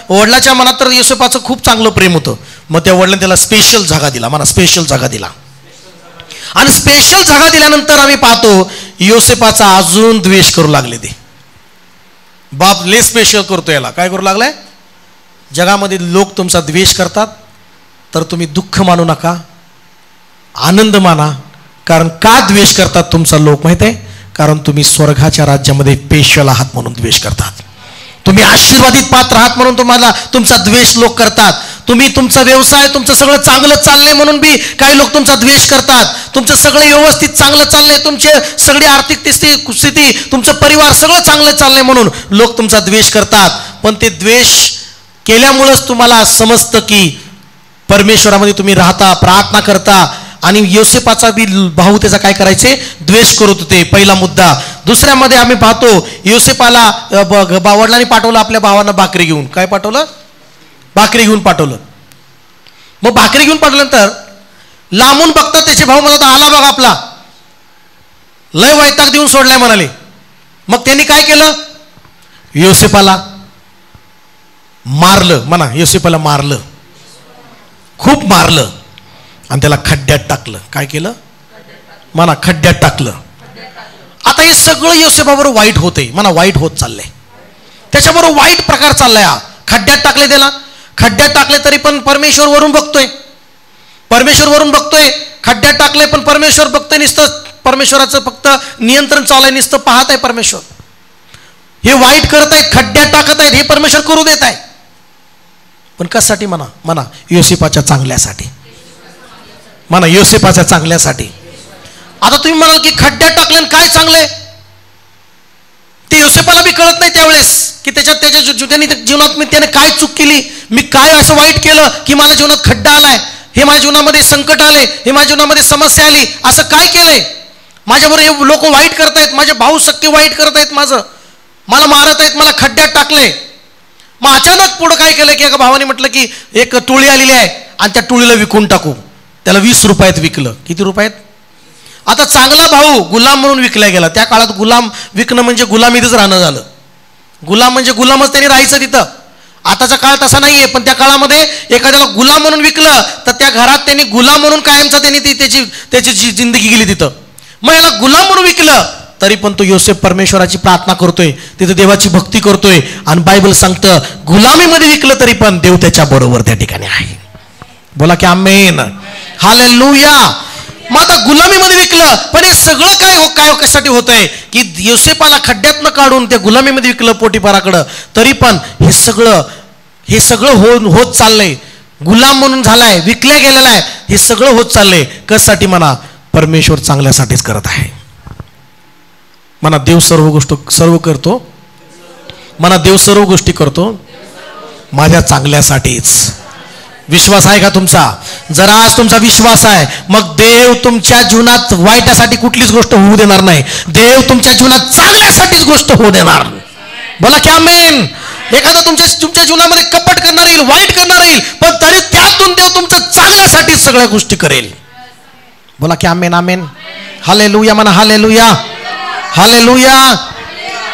वडिलाच्या मनात तर योसेफाचं खूप चांगलं प्रेम होतं. मग त्या वडिलांनी त्याला स्पेशल जागा दिला. म्हणा, स्पेशल जागा दिला. आणि स्पेशल जागा दिल्यानंतर आम्ही पाहतो योसेफाचा अजून द्वेष करू लागले. ते बाप ले स्पेशल करतो याला. काय करू लागलाय? जगामध्ये लोक तुमचा द्वेष करतात तर तुम्ही दुःख मानू नका, आनंद माना. कारण का द्वेष करतात तुमचा लोक माहित आहे? कारण तुम्ही स्वर्गाच्या राज्यामध्ये स्पेशल आहात म्हणून द्वेष करतात. तुम्ही आशीर्वादित पात्र आहात म्हणून तुमचा द्वेष लोक करतात. तुम्ही तुमचा व्यवसाय, तुमचं सगळं चांगलं चाललंय म्हणून बी काही लोक तुमचा द्वेष करतात. तुमचं सगळं व्यवस्थित चांगलं चाललंय, तुमचे सगळी आर्थिक स्थिती, तुमचं परिवार सगळं चांगलं चाललंय म्हणून लोक तुमचा द्वेष करतात. पण ते द्वेष केल्यामुळंच तुम्हाला समजतं की परमेश्वरामध्ये तुम्ही राहता, प्रार्थना करता. आणि योसेफाचा बी भाऊ त्याचा काय करायचे? द्वेष करत होते. पहिला मुद्दा. दुसऱ्यामध्ये आम्ही पाहतो योसेफाला वडिलांनी पाठवलं आपल्या भावांना भाकरी घेऊन. काय पाठवलं? भाकरी घेऊन पाठवलं. मग भाकरी घेऊन पाठवल्यानंतर लांबून बघतात त्याचे भाऊ म्हणतात, आला बघ आपला, लय वैताग देऊन सोडलाय म्हणाले. मग त्यांनी काय केलं? योसेफाला मारलं. म्हणा, योसेफाला मारलं, खूप मारलं आणि त्याला खड्ड्यात टाकलं. काय केलं? म्हणा, खड्ड्यात टाकलं. आता हे सगळं योसेफावर वाईट होते. म्हणा, वाईट होत चाललंय. त्याच्याबरोबर वाईट प्रकार चाललाय. खड्ड्यात टाकले त्याला, खड्ड्यात टाकले तरी पण परमेश्वर वरून बघतोय, परमेश्वर वरून बघतोय. खड्ड्यात टाकले पण परमेश्वर बघतोय, नुसतं परमेश्वराचं फक्त नियंत्रण चालू आहे, नुसतं पाहत आहे परमेश्वर. हे वाईट करत आहेत, खड्ड्यात टाकत आहेत, हे परमेश्वर करू देत आहे. पण कशासाठी म्हणा, म्हणा योसेफाच्या चांगल्यासाठी, म्हणा योसेफाच्या चांगल्यासाठी. आता तुम्ही म्हणाल की खड्ड्यात टाकले काय चांगले, ते योसेफाला बी कळत नाही त्यावेळेस की त्याच्या जीवनात मी त्याने काय चूक केली, मी काय असं वाईट केलं की माझ्या जीवनात खड्डा आलाय, हे माझ्या जीवनामध्ये संकट आले, हे माझ्या जीवनामध्ये समस्या आली, असं काय केलंय माझ्याबरोबर, हे लोक वाईट करत आहेत, माझे भाऊ सख्खे वाईट करत आहेत, माझं मला मारत आहेत, मला खड्ड्यात टाकले. मग अचानक पुढं काय केलं की एका भावाने म्हटलं की एक टोळी आलेली आहे आणि त्या टोळीला विकून टाकू. त्याला 20 रुपयात विकलं. किती रुपयात? आता चांगला भाऊ गुलाम म्हणून विकला गेला. त्या काळात गुलाम विकणं म्हणजे गुलामीतच राहणं झालं. गुलाम म्हणजे गुलामच त्यांनी राहायचं तिथं. आताचा काळ तसा नाहीये, पण त्या काळामध्ये एखाद्याला गुलाम म्हणून विकलं तर त्या घरात त्यांनी गुलाम म्हणून कायमचा त्यांनी त्याची जिंदगी गेली तिथं. मग याला गुलाम म्हणून विकलं तरी पण तो योसेफ परमेश्वराची प्रार्थना करतोय, तिथे देवाची भक्ती करतोय आणि बायबल सांगतं गुलामीमध्ये विकलं तरी पण देव त्याच्या बरोबर त्या ठिकाणी आहे. बोला की आमेन, हालेलुया. मग आता गुलामीमध्ये विकलं, पण हे सगळं काय कशासाठी होतंय की योसेफाला खड्ड्यात न काढून त्या गुलामीमध्ये विकलं पोटिफाराकडं, तरी पण हे सगळं होत चाललंय. गुलाम म्हणून झालाय, विकल्या गेलेला आहे, हे सगळं होत चाललंय. कशासाठी म्हणा, परमेश्वर चांगल्यासाठीच करत आहे. म्हणा देव सर्व करतो, म्हणा देव सर्व गोष्टी करतो माझ्या चांगल्यासाठीच. विश्वास आहे का तुमचा? जर आज तुमचा विश्वास आहे, मग देव तुमच्या जीवनात वाईटासाठी कुठलीच गोष्ट होऊ देणार नाही. देव तुमच्या जीवनात चांगल्यासाठीच गोष्ट होऊ देणार. बोला की आमेन. एखादा तुमच्या जीवनामध्ये कपट करणार येईल, वाईट करणार येईल, पण तरी त्यातून देव तुमच्या चांगल्यासाठीच सगळ्या गोष्टी करेल. बोला की आमेन, आमेन, हालेलुया म्हणा, हालेलुया, हालेलुया.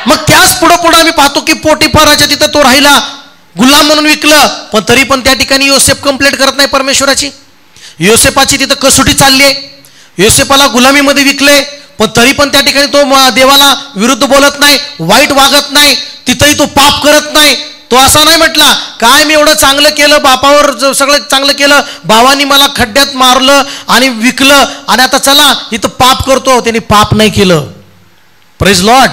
मग त्याच पुढं आम्ही पाहतो की पोटिफाराच्या तिथं तो राहिला, गुलाम म्हणून विकलं, पण तरी पण त्या ठिकाणी योसेफ कंप्लेंट करत नाही परमेश्वराची. योसेफाची तिथं कसोटी चालली आहे. योसेफाला गुलामीमध्ये विकले, पण तरी पण त्या ठिकाणी तो देवाला विरुद्ध बोलत नाही, वाईट वागत नाही, तिथंही तो पाप करत नाही. तो असा नाही म्हटला काय मी एवढं चांगलं केलं, बापावर सगळं चांगलं केलं, भावानी मला खड्ड्यात मारलं आणि विकलं आणि आता चला इथं पाप करतो. त्यांनी पाप नाही केलं. Praise Lord.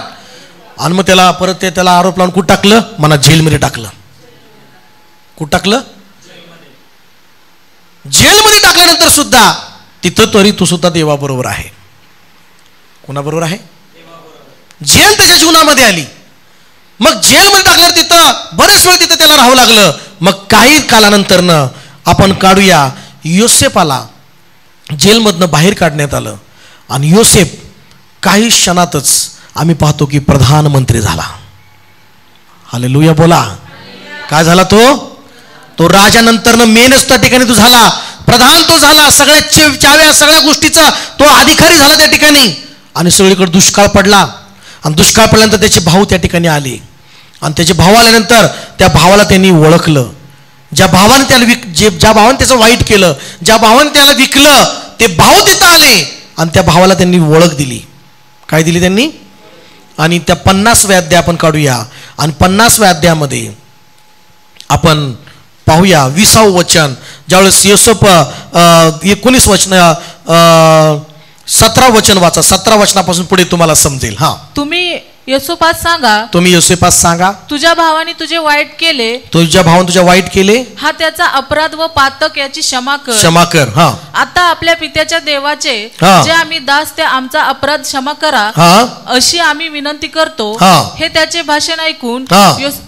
आणि मग त्याला परत त्याला आरोप लावून कुठं टाकलं? म्हणा जेलमध्ये टाकलं. कुठं टाकलं? जेलमध्ये टाकल्यानंतर सुद्धा तिथं तरी तो सुद्धा देवाबरोबर आहे. कोणाबरोबर आहे? जेल त्याच्या जीवनामध्ये आली. मग जेलमध्ये टाकल्यावर तिथं बरेच वेळ तिथं त्याला राहावं लागलं. मग काही कालानंतरनं आपण काढूया, योसेफाला जेलमधनं बाहेर काढण्यात आलं आणि योसेफ काही क्षणातच आम्ही पाहतो की प्रधानमंत्री झाला. हालेलुया बोला. काय झाला? तो राजानंतरनं मेनच त्या ठिकाणी तो झाला, प्रधान तो झाला, सगळ्या चाव्या सगळ्या गोष्टीचा तो अधिकारी झाला त्या ठिकाणी. आणि सगळीकडे दुष्काळ पडला आणि दुष्काळ पडल्यानंतर त्याचे भाऊ त्या ठिकाणी आले आणि त्याचे भाऊ आल्यानंतर त्या भावाला त्यांनी ओळखलं. ज्या भावाने त्याचं वाईट केलं, ज्या भावाने त्याला विकलं, ते भाऊ तिथं आले आणि त्या भावाला त्यांनी ओळख दिली. काय दिली त्यांनी? आणि त्या 50व्या अध्याय आपण काढूया आणि 50व्या अध्यायामध्ये आपण पाहूया 20वं वचन. ज्यावेळेस योसेफ 19 वचन 17 वचन वाचा. 17 वचनापासून पुढे तुम्हाला समजेल. हा, तुम्ही योसेफास सांगा, तुम्ही योसेफास सांगा, तुझ्या भावाने तुझे वाईट केले, तुझ्या भावाने तुझ्या वाईट केले, हा त्याचा अपराध व पातक याची क्षमा कर. हा, आता आपल्या पित्याच्या देवाचे जे आम्ही दास ते आमचा अपराध क्षमा करा, अशी आम्ही विनंती करतो. हे त्याचे भाषण ऐकून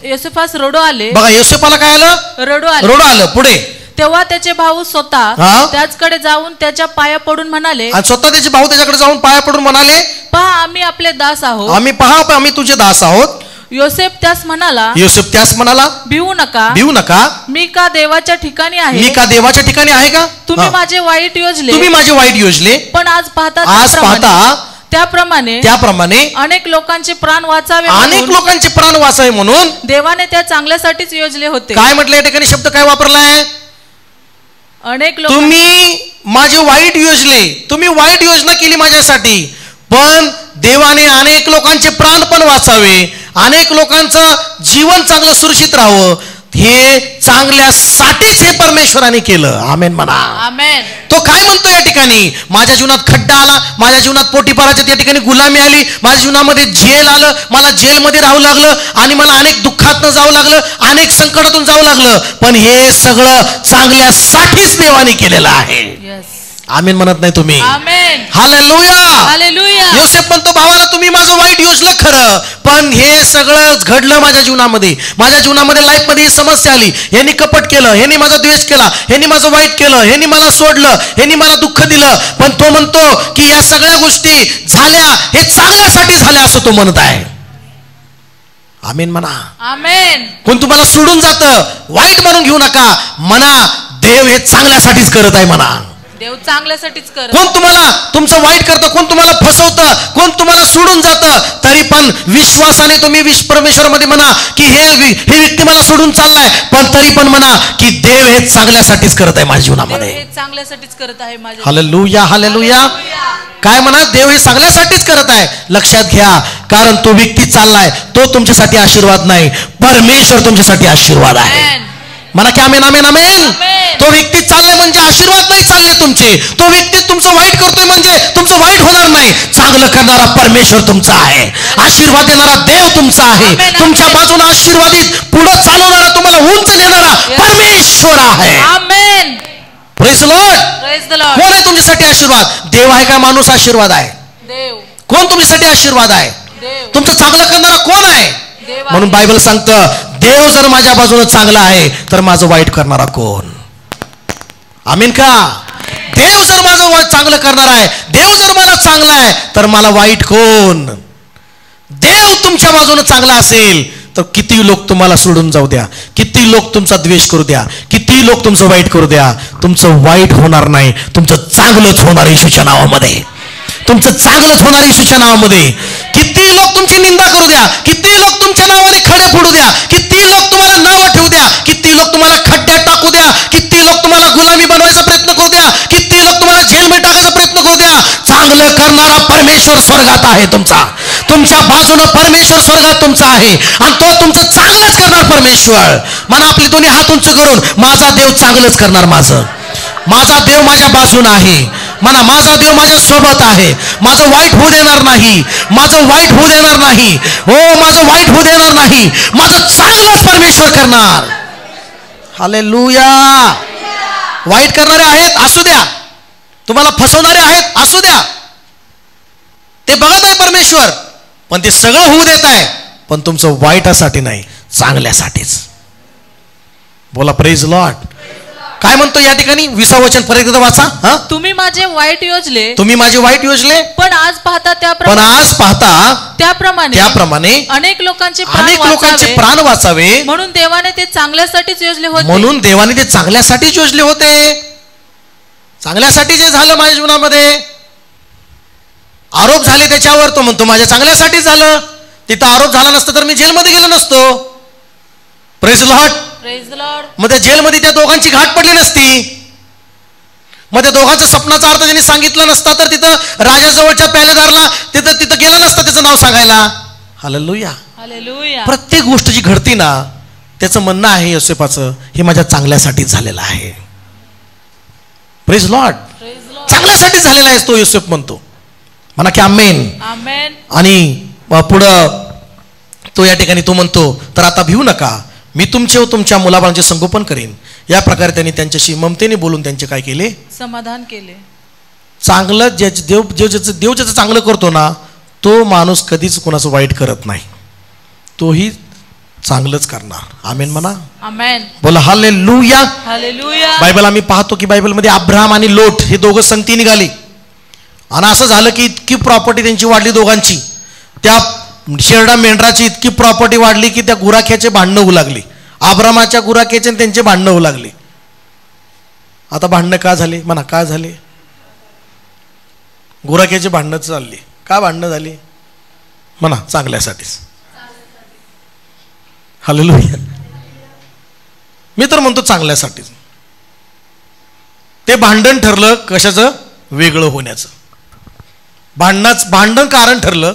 योसेफास रडू आले. बघा योसेफाला काय आलं? रडू आलं. पुढे तेव्हा त्याचे भाऊ स्वतः त्याचकडे जाऊन त्याच्या पाया पडून म्हणाले, स्वतः त्याचे भाऊ त्याच्याकडे जाऊन पाया पडून म्हणाले, पहा आम्ही आपले दास आहोत, आम्ही तुझे दास आहोत. योसेफ त्यास म्हणाला, भिवू नका, मी का देवाच्या ठिकाणी आहे का? तुम्ही माझे वाईट योजले, पण आज पाहता त्याप्रमाणे अनेक लोकांचे प्राण वाचावे म्हणून देवाने त्या चांगल्यासाठीच योजले होते. काय म्हटलं या ठिकाणी? शब्द काय वापरलाय? अनेक लोक. तुम्ही माझे वाईट योजले, तुम्ही वाईट योजना केली माझ्यासाठी, पण देवाने अनेक लोकांचे प्राण पण वाचावे अनेक लोकांचं जीवन चांगलं सुरक्षित राहावं, हे चांगल्यासाठीच हे परमेश्वराने केलं. आमेन म्हणा. आमेन. तो काय म्हणतो या ठिकाणी, माझ्या जीवनात खड्डा आला, माझ्या जीवनात पोटीपाराच्या त्या ठिकाणी गुलामी आली, माझ्या जीवनामध्ये जेल आलं, मला जेलमध्ये राहावं लागलं आणि मला अनेक दुःखातनं जावं लागलं, अनेक संकटातून जावं लागलं, पण हे सगळं चांगल्यासाठीच देवाने केलेलं आहे. आमेन म्हणत नाही तुम्ही? आमेन. हालेलुया. हालेलुया. योसेफ म्हणतो, भावाला तुम्ही माझं वाईट योजलं खरं, पण हे सगळं घडलं माझ्या जीवनामध्ये. माझ्या जीवनामध्ये लाईफमध्ये ही समस्या आली, ह्यांनी कपट केलं, ह्यांनी माझा द्वेष केला, ह्यांनी माझं वाईट केलं, ह्यांनी मला सोडलं, ह्यांनी मला दुःख दिलं, पण तो म्हणतो की या सगळ्या गोष्टी झाल्या हे चांगल्यासाठी झाल्या असं तो म्हणत आहे. आमेन म्हणा. आमेन. कोण तुम्हाला सोडून जातं वाईट म्हणून घेऊ नका, म्हणा देव हे चांगल्यासाठीच करत आहे म्हणा. देव चांगल्यासाठीच करत. कोण तुम्हाला तुमचं वाईट करतं, कोण तुम्हाला फसवतं, कोण तुम्हाला सोडून जातं, तरी पण विश्वासाने तुम्ही परमेश्वरामध्ये म्हणा की हे व्यक्ती मला सोडून चाललाय, पण तरी पण म्हणा की देव हे चांगल्यासाठीच करत आहे माझ्या जीवनामध्ये. हे चांगल्यासाठीच करत आहे माझ्या. हालेलुया. हालेलुया. काय म्हणा, देव हे चांगल्यासाठीच करत आहे. लक्षात घ्या, कारण तो व्यक्ती चाललाय तो तुमच्यासाठी आशीर्वाद नाही, परमेश्वर तुमच्यासाठी आशीर्वाद आहे. म्हणा की आमेन. आमेन. आमेन. तो व्यक्ती चाललाय म्हणजे आशीर्वाद नाही चालले तुमचे. तो व्यक्ती तुमचं वाईट करतोय म्हणजे तुमचं वाईट होणार नाही. चांगलं करणारा परमेश्वर तुमचा आहे, आशीर्वाद देणारा देव तुमचा आहे, तुमच्या बाजूने आशीर्वादित पुढे चालवणारा, तुम्हाला उंच नेणारा परमेश्वर आहे. Amen. Praise the lord. Praise the lord. कोण आहे तुमच्यासाठी आशीर्वाद? देव आहे का माणूस आशीर्वाद आहे? देव. कोण तुमच्यासाठी आशीर्वाद आहे? देव. तुमचं चांगलं करणारा कोण आहे? म्हणून बायबल सांगतं, देव जर माझ्या बाजूने चांगला आहे तर माझं वाईट करणारा कोण? आमीन का? देव जर माझं चांगलं करणार आहे, देव जर मला चांगला आहे तर मला वाईट कोण? देव तुमच्या बाजूने चांगला असेल तर किती लोक तुम्हाला सोडून जाऊ द्या, किती लोक तुमचा द्वेष करू द्या, किती लोक तुमचं वाईट करू द्या, तुमचं वाईट होणार नाही, तुमचं चांगलंच होणार येशूच्या नावामध्ये. तुमचं चांगलंच होणार येशूच्या नावामध्ये. किती लोक तुमची निंदा करू द्या, किती लोक तुमच्या नावाने खडे फोडू द्या, किती लोक तुम्हाला नावं ठेवू द्या, किती लोक तुम्हाला खड्ड्यात टाकू द्या, किती लोक तुम्हाला गुलामी बनवायचा प्रयत्न करू द्या, किती लोक तुम्हाला जेलमध्ये टाकायचा प्रयत्न करू द्या, चांगलं करणारा परमेश्वर स्वर्गात आहे तुमचा. तुमच्या बाजूनं परमेश्वर स्वर्गात तुमचा आहे आणि तो तुमचं चांगलंच करणार परमेश्वर. म्हणा आपले दोन्ही हात उंच करून, माझा देव चांगलंच करणार. माझा देव माझ्या बाजून आहे. म्हणा, माझा देव माझ्या सोबत आहे. माझं वाईट होऊ देणार नाही, माझं वाईट होऊ देणार नाही, हो माझं वाईट होऊ देणार नाही, माझं चांगलंच परमेश्वर करणार. हालेलुया. वाईट करणारे आहेत असू द्या, तुम्हाला फसवणारे आहेत असू द्या, ते बघत आहे परमेश्वर, पण ते सगळं होऊ देत आहे, पण तुमचं वाईटासाठी नाही, चांगल्यासाठीच. बोला प्रेज लॉर्ड. काय म्हणतो या ठिकाणी 20 वचन परत एकदा वाचा. तुम्ही माझे वाईट योजले, तुम्ही माझे वाईट योजले, पण आज पाहता त्याप्रमाणे अनेक लोकांचे प्राण वाचावे म्हणून देवाने ते चांगल्यासाठीच योजले होते. म्हणून देवाने ते चांगल्यासाठीच योजले होते. चांगल्यासाठी जे झालं माझ्या जीवनामध्ये, आरोप झाले त्याच्यावर, तो म्हणतो माझ्या चांगल्यासाठी झालं. तिथं आरोप झाला नसता तर मी जेलमध्ये गेलो नसतो. Praise Lord. मग त्या जेलमध्ये त्या दोघांची घाट पडली नसती, मग त्या दोघांचा स्वप्नाचा अर्थ त्यांनी सांगितला नसता तर तिथं राजाजवळच्या पॅलेदारला तिथं गेला नसता त्याचं नाव सांगायला. हालेलुया. हालेलुया. प्रत्येक गोष्ट जी घडती ना, त्याचं म्हणणं आहे योसेफाचं, हे माझ्या चांगल्यासाठीच झालेलं आहे. Praise Lord. चांगल्यासाठी झालेला आहे तो योसेफ म्हणतो. म्हणा की आमेन. आमेन. आणि पुढं तो या ठिकाणी तो म्हणतो, तर आता भिवू नका, मी तुमचे व तुमच्या मुलाबाळांचे संगोपन करेन. या प्रकारे त्यांनी त्यांच्याशी ममतेने बोलून त्यांचे काय केले? समाधान केले. चांगलं देव ज्याचं चांगलं करतो ना, तो माणूस कधीच कोणाचं वाईट करत नाही, तोही चांगलंच करणार. आमेन म्हणा. आमेन. बोला हालेलुया. हालेलुया. बायबल आम्ही पाहतो की बायबलमध्ये अब्राहम आणि लोट हे दोघं संगती निघाली आणि असं झालं की इतकी प्रॉपर्टी त्यांची वाढली दोघांची, त्या शेरडा मेंढराची इतकी प्रॉपर्टी वाढली की त्या गुराख्याचे भांडणं होऊ लागली. अब्रामाच्या गुराख्याचे त्यांचे भांडणं होऊ लागली. आता भांडणं का झाले? म्हणा का झाले? गुराख्याचे भांडणं चालली. का भांडणं झाली? म्हणा चांगल्यासाठीच. हालेलुया. मी तर म्हणतो चांगल्यासाठीच. ते भांडण ठरलं कशाचं? वेगळं होण्याचं. भांडण कारण ठरलं,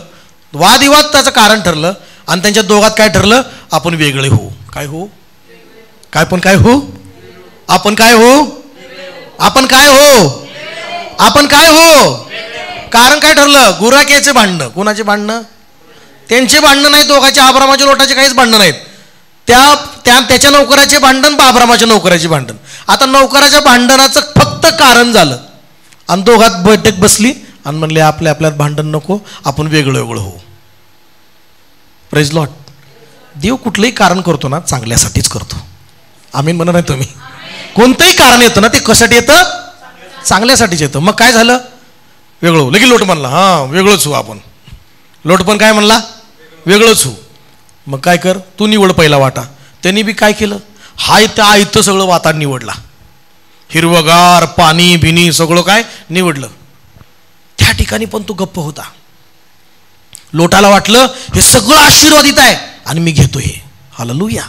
वादविवाद त्याचं कारण ठरलं आणि त्यांच्या दोघात काय ठरलं, आपण वेगळे होऊ. काय हो, काय पण काय हो, आपण काय हो, आपण काय हो, आपण काय हो. कारण काय ठरलं, गुराख्याचे भांडणं. कोणाचे भांडणं? त्यांचे भांडणं नाही दोघांचे, अब्रामाच्या लोटाचे काहीच भांडणं नाहीत. त्याच्या नोकराचे भांडण, अब्रामाच्या नोकराचे भांडण. आता नोकराच्या भांडणाचं फक्त कारण झालं आणि दोघात बैठक बसली आणि म्हणले आपल्या आपल्यात भांडण नको, आपण वेगळं वेगळं हो. Praise Lord. देव कुठलंही कारण करतो ना चांगल्यासाठीच करतो. आमीन म्हणत नाही तुम्ही? कोणतंही कारण येतं ना ते कशासाठी येतं, चांगल्यासाठीच येतं. मग काय झालं, वेगळं लगेच लोट म्हणला, हां वेगळंच हो आपण. लोट पण काय म्हणला, वेगळंच हो. मग काय कर, तू निवड पहिला वाटा. त्यांनी बी काय केलं, हाय त्या आयतं सगळं वाताड निवडला. हिरवगार पाणी बिनी सगळं काय निवडलं. त्या ठिकाणी पण तो गप्प होता. लोटाला वाटलं हे सगळं आशीर्वादित आहे आणि मी घेतो हे. हालेलुया.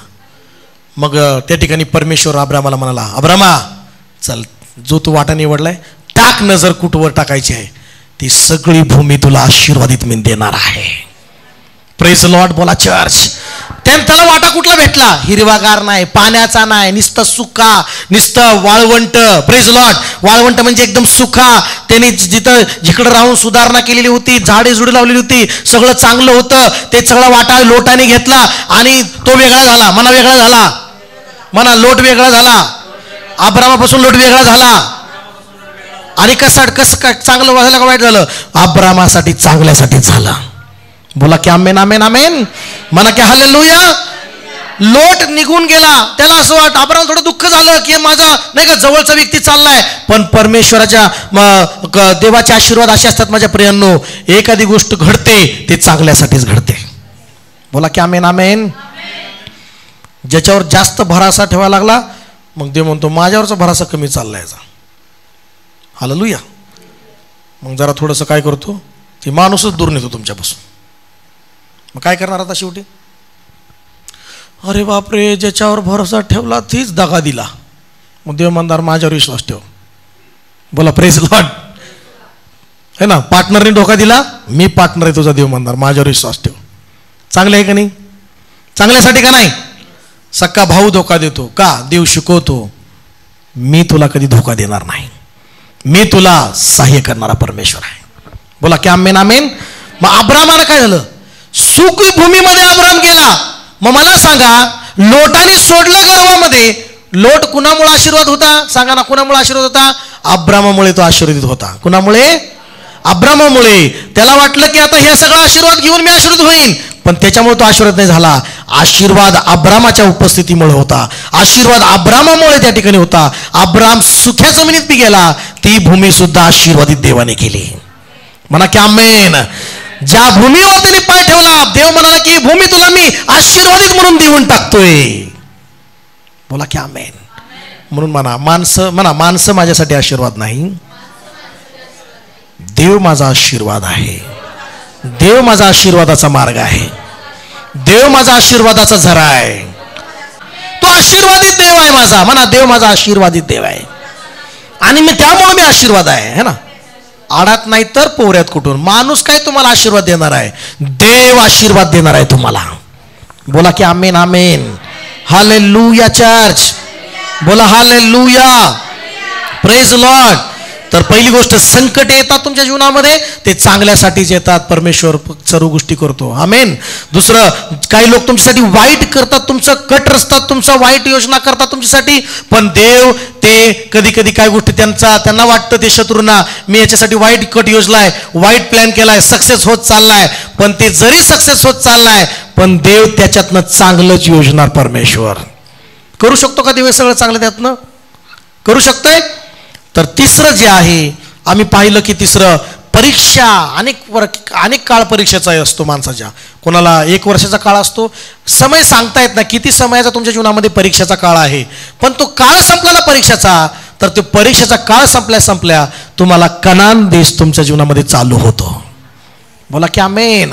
मग त्या ठिकाणी परमेश्वर अब्रामाला म्हणाला, अब्रामा चल, जो तू वाटा निवडलाय टाक नजर कुठवर टाकायची आहे, ती सगळी भूमी तुला आशीर्वादित मी देणार आहे. Praise Lord. बोला चर्च. त्याला वाटा कुठला भेटला, हिरवागार नाही, पाण्याचा नाही, नुसतं सुका, नुसतं वाळवंट. Praise Lord. वाळवंट म्हणजे एकदम सुका. त्यांनी जिकडं राहून सुधारणा केलेली होती, झाडे झुडे लावलेली होती, सगळं चांगलं होतं. ते सगळं वाटा लोटाने घेतला आणि तो वेगळा झाला. म्हणा वेगळा झाला, म्हणा लोट वेगळा झाला. अब्रामापासून लोट वेगळा झाला. आणि कसं चांगलं व्हायला का वाईट झालं, अब्रामासाठी चांगल्यासाठी झालं. बोला की आमेन आमेन आमेन. म्हणा की हालेलुया. लोट निघून गेला. त्याला असं वाटतं, अब्राम थोडं दुःख झालं की माझा नाही का जवळचा व्यक्ती चाललाय. पण परमेश्वराच्या देवाचे आशीर्वाद असे असतात माझ्या प्रियांनो, एखादी गोष्ट घडते ते चांगल्यासाठीच घडते. बोला की आमेन आमेन. ज्याच्यावर जास्त भरोसा ठेवायला लागला मग देव म्हणतो माझ्यावरचा भरोसा कमी चाललाय. हालेलुया. मग जरा थोडंसं काय करतो, ते माणूसच दूर नेतो तुमच्यापासून. मग काय करणार आता शेवटी, अरे बापरे ज्याच्यावर भरोसा ठेवला तीच दगा दिला. मग देव म्हणणार माझ्यावर विश्वास ठेव. बोला प्रेज लॉर्ड. है ना, पार्टनरने धोका दिला, मी पार्टनर आहे तुझा. देव म्हणणार माझ्यावर विश्वास ठेव. चांगलं आहे का नाही, चांगल्यासाठी का नाही. सक्का भाऊ धोका देतो का, देव शिकवतो मी तुला कधी धोका देणार नाही, मी तुला सहाय्य करणारा परमेश्वर आहे. बोला की आमेन आमेन. मग अब्रामाला काय झालं, सुख भूमीमध्ये अब्राम गेला. मग मला सांगा, लोटाने सोडलं गर्वामध्ये, लोट कुणामुळे आशीर्वाद होता, सांगा ना कुणामुळे आशीर्वाद होता, अब्रामामुळे तो आशीर्वादित होता. कुणामुळे, अब्रामामुळे. त्याला वाटलं की आता हे सगळं आशीर्वाद घेऊन मी आशीर्वाद होईन, पण त्याच्यामुळे तो आशीर्वाद नाही झाला. आशीर्वाद अब्रामाच्या उपस्थितीमुळे होता, आशीर्वाद अब्रामामुळे त्या ठिकाणी होता. अब्राम सुख्या जमिनीत बी गेला, ती भूमी सुद्धा आशीर्वादित देवाने केली. म्हणा की आमेन. ज्या भूमीवर त्यांनी पाय ठेवला, देव म्हणाला की भूमी तुला मी आशीर्वादित म्हणून देऊन टाकतोय. बोला की आमेन. म्हणून म्हणा माणसं माझ्यासाठी आशीर्वाद नाही, देव माझा आशीर्वाद आहे. देव माझा आशीर्वादाचा मार्ग आहे, देव माझा आशीर्वादाचा झरा आहे. तो आशीर्वादित देव आहे माझा. म्हणा देव माझा आशीर्वादित देव आहे आणि मी त्यामुळे मी आशीर्वाद आहे. है ना, आडात नाही तर पोऱ्यात कुठून. माणूस काय तुम्हाला आशीर्वाद देणार आहे, देव आशीर्वाद देणार आहे तुम्हाला. बोला की आमेन आमेन. Hallelujah church. बोला हालेलुया. Praise lord. तर पहिली गोष्ट, संकट येतात तुमच्या जीवनामध्ये ते चांगल्यासाठीच येतात. परमेश्वर सर्व गोष्टी करतो. आमेन. दुसरं, काही लोक तुमच्यासाठी वाईट करतात, तुमचं कट रस्तात, तुमचा वाईट योजना करतात तुमच्यासाठी, पण देव ते कधी कधी काय गोष्टी त्यांना वाटतं ते शत्रूंना मी याच्यासाठी वाईट कट योजलाय, वाईट प्लॅन केलाय, सक्सेस होत चाललाय. पण ते जरी सक्सेस होत चाललाय पण देव त्याच्यातनं चांगलंच योजणार. परमेश्वर करू शकतो का देव सगळं चांगलं त्यातनं करू शकतोय. तर तिसरं जे आहे आम्ही पाहिलं की तिसरं, परीक्षा. अनेक काळ परीक्षेचा असतो माणसाच्या. कोणाला 1 वर्षाचा काळ असतो. समय सांगता येत ना किती समयाचा तुमच्या जीवनामध्ये परीक्षेचा काळ आहे. पण तो काळ संपला ना परीक्षेचा, तर तो परीक्षेचा काळ संपल्या तुम्हाला कनान देश तुमच्या जीवनामध्ये चालू होतो. बोला की आमेन.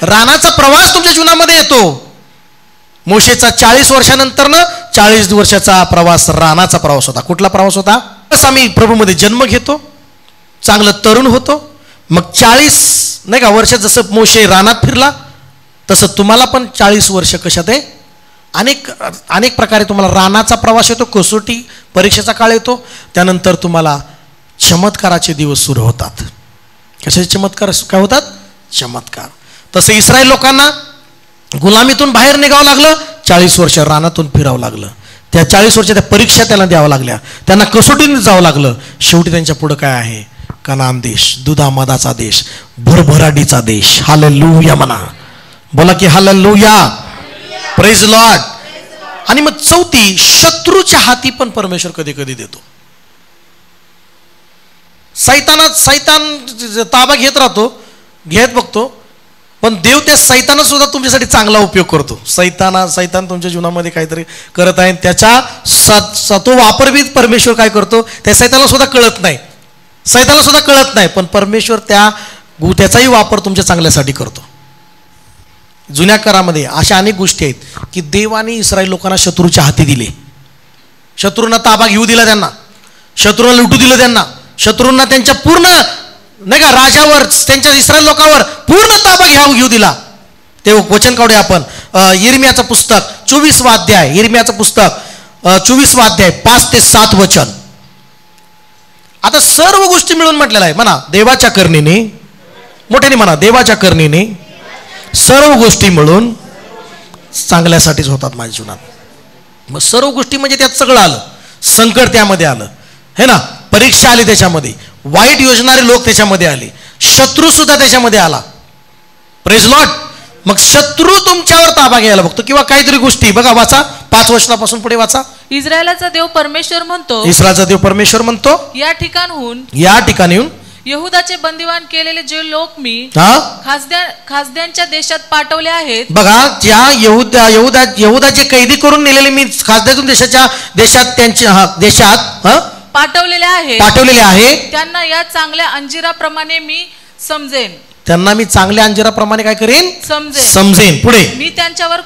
रानाचा प्रवास तुमच्या जीवनामध्ये येतो. मोशेचा 40 वर्षानंतर ना 40 वर्षाचा प्रवास रानाचा प्रवास होता. कुठला प्रवास होता, बस आम्ही प्रभूमध्ये जन्म घेतो, चांगलं तरुण होतो, मग 40 नाही का वर्षात जसं मोशे रानात फिरला तसं तुम्हाला पण 40 वर्ष कशात आहे, अनेक प्रकारे तुम्हाला रानाचा प्रवास येतो, कसोटी परीक्षेचा काळ येतो, त्यानंतर तुम्हाला चमत्काराचे दिवस सुरू होतात. कशाचे चमत्कार काय होतात? चमत्कार. तसं इस्रायल लोकांना गुलामीतून बाहेर निघावं लागलं, 40 वर्ष रानातून फिरावं लागलं, त्या 40 वर्षाच्या परीक्षा त्यांना द्यावं लागल्या, त्यांना कसोटीने जावं लागलं. शेवटी त्यांच्या पुढं काय आहे? कनान देश, दुधामधाचा देश, भरभराटीचा देश. हालेलुया म्हणा, बोला की हालेलुया, प्रेज लॉर्ड. आणि मग चौथी, शत्रूच्या हाती पण परमेश्वर कधी कधी देतो. सैतान ताबा घेत बघतो, पण देव त्या सैताना सुद्धा तुमच्यासाठी चांगला उपयोग करतो. सैतान तुमच्या जीवनामध्ये काहीतरी करत आहे, त्याचा तो वापर बी परमेश्वर काय करतो, त्या सैतानाला सुद्धा कळत नाही, पण परमेश्वर त्याचाही वापर तुमच्या चांगल्यासाठी करतो. जुन्या करामध्ये अशा अनेक गोष्टी आहेत की देवाने इस्रायल लोकांना शत्रूच्या हाती दिले, शत्रूंना ताबा घेऊ दिला, त्यांना शत्रूंना लुटू दिलं, त्यांना शत्रूंना त्यांच्या पूर्ण नाही का राजावर, त्यांच्या इस्रायल लोकांवर पूर्ण ताबा घेऊ दिला. ते वचन काढूया आपण यिर्मयाचं पुस्तक 24वा अध्याय, यिर्मयाचं पुस्तक 24वा अध्याय 5 ते 7 वचन. आता सर्व गोष्टी मिळून म्हटलेला आहे, म्हणा देवाच्या करणीने, मोठ्याने म्हणा देवाच्या करणीने सर्व गोष्टी मिळून चांगल्यासाठीच होतात माझ्या जीवनात. मग सर्व गोष्टी म्हणजे त्यात सगळं आलं, संकट त्यामध्ये आलं है ना, परीक्षा आली त्याच्यामध्ये, वाईट योजणारे लोक त्याच्यामध्ये आले, शत्रू सुद्धा त्याच्यामध्ये आला. Praise Lord. मग शत्रू तुमच्यावर ताबा घ्यायला बघतो किंवा काहीतरी गोष्टी बघा, वाचा 5 वचनापासून पुढे वाचा. इस्रायलाचा देव परमेश्वर म्हणतो, इस्रायलचा देव परमेश्वर म्हणतो, या ठिकाणहून यहुदाचे बंदिवान केलेले जे लोक मी खासद्यांच्या देशात पाठवले आहेत. बघा, ज्या यहुदाचे कैदी करून नेलेले मी खासद्यातून देशात त्यांच्या देशात पाठवलेले आहे, त्यांना या चांगल्या अंजिराप्रमाणे मी समजेन. त्यांना मी चांगल्या अंजिराप्रमाणे काय करेन? समजेन. पुढे, मी त्यांच्यावर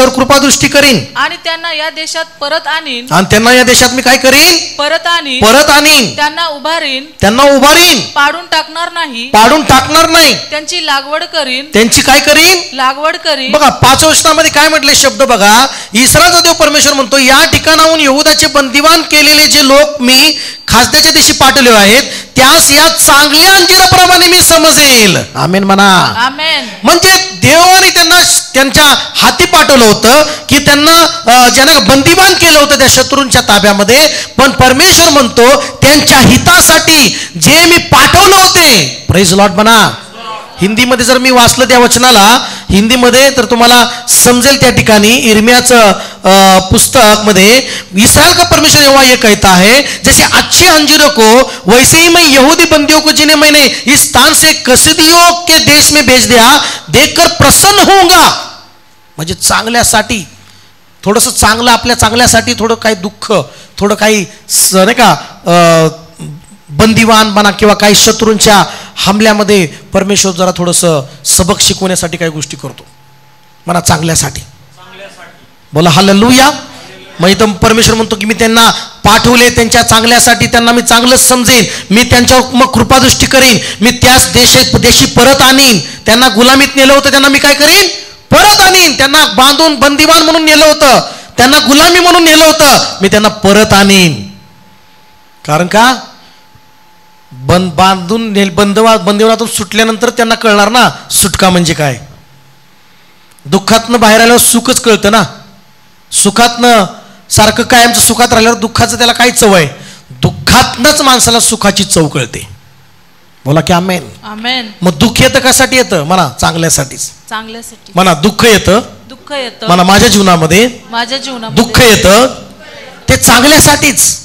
कृपादृष्टी करीन आणि त्यांना या देशात परत आणीन. आणि त्यांना या देशात मी काय करीन? परत आणीन. त्यांना उभारीन. पाडून टाकणार नाही. त्यांची लागवड करीन. त्यांची काय करीन? लागवड करीन. बघा 5 वचनामध्ये काय म्हटले शब्द बघा. इस्रायलचा देव परमेश्वर म्हणतो, या ठिकाणाहून यहुदाचे बंदिवान केलेले जे लोक मी खासद्याच्या देशी पाठवले आहेत, त्यास या चांगल्या अंजिराप्रमाणे मी समजेल. आमेन म्हणा. आमेन. म्हणजे देवाने त्यांना त्यांच्या हाती पाठवलं होतं की त्यांना ज्यांना बंदिवान केलं होतं त्या शत्रूंच्या ताब्यामध्ये, पण परमेश्वर म्हणतो त्यांच्या हितासाठी जे मी पाठवलं होते. प्रेज लॉर्ड म्हणा. हिंदीमध्ये जर मी वाचलं त्या वचनाला हिंदीमध्ये तर तुम्हाला समजेल. त्या ठिकाणी यिर्मयाचं पुस्तक मध्ये इस्राएल का परमेश्वर यहोवा ये कहता है, जैसे अच्छे अंजीरों को वैसे ही मैं यहूदी बंदियों को जिन्हें मैंने इस स्थान से कसदियों के देश में भेज दिया देखकर प्रसन्न होऊंगा. म्हणजे चांगल्यासाठी थोडंसं चांगलं, आपल्या चांगल्यासाठी थोडं काही दुःख, थोडं काही नाही का बंदिवान म्हणा किंवा काही शत्रूंच्या हमल्यामध्ये परमेश्वर जरा थोडंसं सबक शिकवण्यासाठी काही गोष्टी करतो म्हणा, चांगल्यासाठी. बोला हालेलुया. मग इथं परमेश्वर म्हणतो की मी त्यांना पाठवले त्यांच्या चांगल्यासाठी, त्यांना मी चांगलं समजेन, मी त्यांच्यावर मग कृपादृष्टी करीन, मी त्याच देशी परत आणीन. त्यांना गुलामीत नेलं होतं, त्यांना मी काय करीन? परत आणीन. त्यांना बांधून बंदिवान म्हणून नेलं होतं, त्यांना गुलामी म्हणून नेलं होतं, मी त्यांना परत आणीन. कारण का? बांधून बंदिवानातून सुटल्यानंतर त्यांना कळणार ना सुटका म्हणजे काय. दुःखातनं बाहेर आल्यावर सुखच कळतं ना. सुखातनं सारखं कायमचं सुखात राहिल्यावर दुःखाचं त्याला काय चव आहे? दुःखातनंच माणसाला सुखाची चव कळते. बोला की आमेन. आमेन. मग दुःख येतं कशासाठी येतं? म्हणा चांगल्यासाठीच. म्हणा दुःख येतं म्हणा माझ्या जीवनामध्ये दुःख येतं ते चांगल्यासाठीच.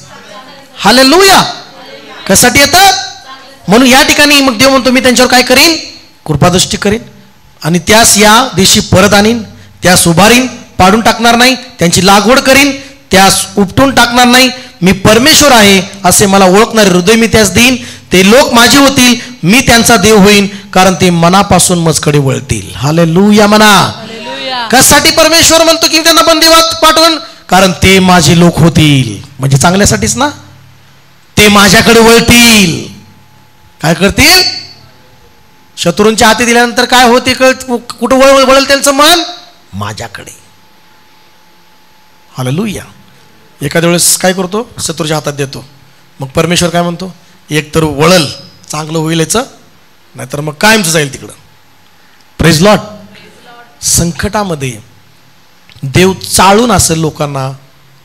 हालेलुया. कशासाठी येतं? म्हणून या ठिकाणी मग देव म्हणतो मी त्यांच्यावर काय करीन? कृपादृष्टी करीन आणि त्यास या देशी परत आणीन, त्यास उभारीन, पाडून टाकणार नाही, त्यांची लागवड करीन, त्यास उपटून टाकणार नाही. मी परमेश्वर आहे असे मला ओळखणारे हृदय मी त्यास देईन. ते लोक माझे होतील, मी त्यांचा देव होईन, कारण ते मनापासून माझ्याकडे वळतील. हालेलुया म्हणा. कशासाठी परमेश्वर म्हणतो की त्यांना बंदिवानात पाठवून? कारण ते माझे लोक होतील. म्हणजे चांगल्यासाठीच ना. ते माझ्याकडे वळतील. काय करतील? शत्रूंच्या हाती दिल्यानंतर काय होते कुठं वळेल त्यांचं मन? माझ्याकडे. हालेलुया. एखाद्या वेळेस काय करतो? शत्रूच्या हातात देतो. मग परमेश्वर काय म्हणतो? एक तर वळल, चांगलं होईल याचं, नाहीतर मग कायमचं जाईल तिकडं. Praise Lord. संकटामध्ये देव चाळून असेल लोकांना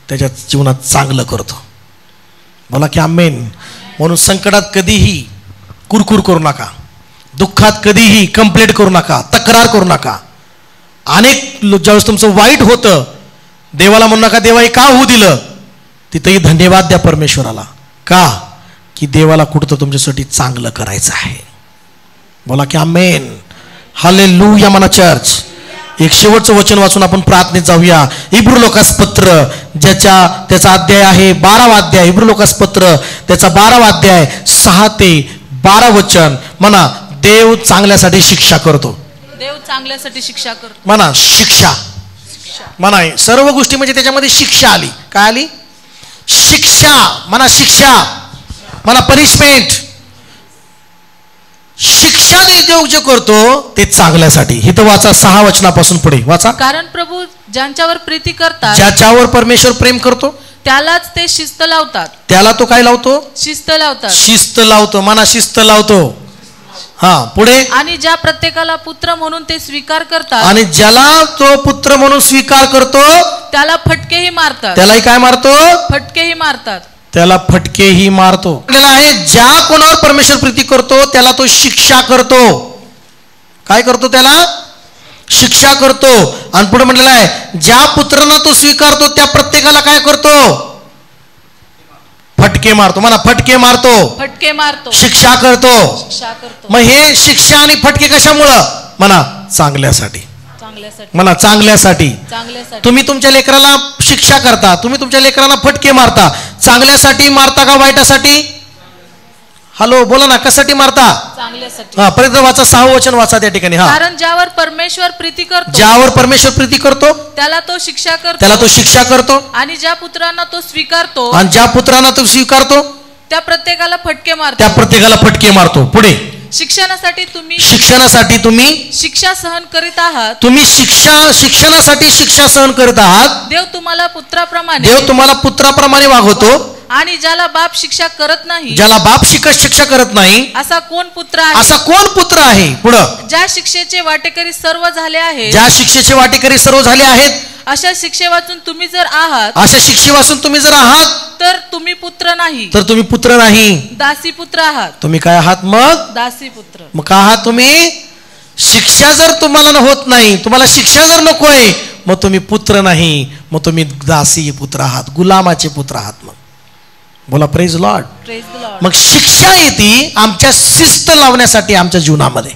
त्याच्या जीवनात चांगलं करतो. बोला की आमेन. म्हणून संकटात कधीही कुरकुर करू नका, दुःखात कधीही कंप्लेंट करू नका, तक्रार करू नका. अनेक ज्यावेळेस तुमचं वाईट होतं देवाला म्हणू नका देवा हे का होऊ दिलं, तिथेही धन्यवाद द्या परमेश्वराला. का? की देवाला कुठं तुमच्यासाठी चांगलं करायचं आहे. बोला की आमेन. हालेलुया म्हणा चर्च. एक शेवटचं वचन वाचून आपण प्रार्थनेत जाऊया. इब्रू लोकास पत्र त्याचा अध्याय आहे 12वा अध्याय. इब्रू लोकास पत्र त्याचा 12वा अध्याय 6 ते 12 वचन. म्हणा देव चांगल्यासाठी शिक्षा करतो. देव चांगल्यासाठी शिक्षा करतो. म्हणा शिक्षा. म्हणा सर्व गोष्टी म्हणजे त्याच्यामध्ये शिक्षा आली. काय आली? शिक्षा. म्हणा शिक्षा. म्हणा पनिशमेंट. शिक्षा देव जे करतो ते चांगल्यासाठी. इथं वाचा 6 वचनापासून पुढे वाचा. कारण प्रभू ज्यांच्यावर प्रीती करतात, ज्याच्यावर परमेश्वर प्रेम करतो त्यालाच ते शिस्त लावतात. त्याला तो काय लावतो? शिस्त लावतात. शिस्त लावतो. म्हणा शिस्त लावतो. हा पुढे. आणि ज्या प्रत्येकाला पुत्र म्हणून ते स्वीकार करतात, आणि ज्याला तो पुत्र म्हणून स्वीकार करतो त्याला फटकेही मारतात. त्यालाही काय मारतो? फटकेही मारतात. त्याला फटकेही मारतो. आहे ज्या कोणावर परमेश्वर प्रीती करतो त्याला तो शिक्षा करतो. काय करतो? त्याला शिक्षा करतो. आणि पुढे म्हटलेलं आहे ज्या पुत्रांना तो स्वीकारतो त्या प्रत्येकाला काय करतो? फटके मारतो. म्हणा फटके मारतो. फटके मारतो. शिक्षा करतो. शिक्षा करतो. मग हे शिक्षा आणि फटके कशामुळं? म्हणा चांगल्यासाठी. म्हणा चांगल्यासाठी. तुम्ही तुमच्या लेकराला शिक्षा करता, तुम्ही तुमच्या लेकरांना फटके मारता, चांगल्यासाठी मारता का वाईटासाठी? हॅलो बोला ना, कशासाठी मारता? चांगल्यासाठी. हा पर्यंत वाचा 6 वचन वाचा त्या ठिकाणी. हा कारण ज्यावर परमेश्वर प्रीती करतो, ज्यावर परमेश्वर प्रीती करतो त्याला तो शिक्षा करतो. त्याला तो शिक्षा करतो. आणि ज्या पुत्रांना तो स्वीकारतो, आणि ज्या पुत्रांना तो स्वीकारतो त्या प्रत्येकाला फटके मारतो. त्या प्रत्येकाला फटके मारतो. पुढे. शिक्षणासाठी तुम्ही शिक्षा सहन करीत आहात. तुम्ही शिक्षणासाठी शिक्षा सहन करीत आहात. देव तुम्हाला पुत्राप्रमाणे वागवतो. आणि ज्याला बाप शिक्षा करत नाही, ज्याला बाप शिक्षा करत नाही असा कोण पुत्र आहे? असा कोण पुत्र आहे? पुढं. ज्या शिक्षेचे वाटेकरी सर्व झाले आहेत, ज्या शिक्षेचे वाटेकरी सर्व झाले आहेत, अशा शिक्षेवाचून तुम्ही जर आहात, अशा शिक्षेपासून तुम्ही जर आहात, तर तुम्ही पुत्र नाही, तर तुम्ही पुत्र नाही, दासी पुत्र आहात. तुम्ही काय आहात? मग दासी पुत्र. मग काय आहात तुम्ही? शिक्षा जर तुम्हाला होत नाही, तुम्हाला शिक्षा जर नकोय, मग तुम्ही पुत्र नाही, मग तुम्ही दासी पुत्र आहात, गुलामाचे पुत्र आहात. मग बोला प्रेज लॉर्ड. मग शिक्षा येते आमच्या शिस्त लावण्यासाठी आमच्या जीवनामध्ये.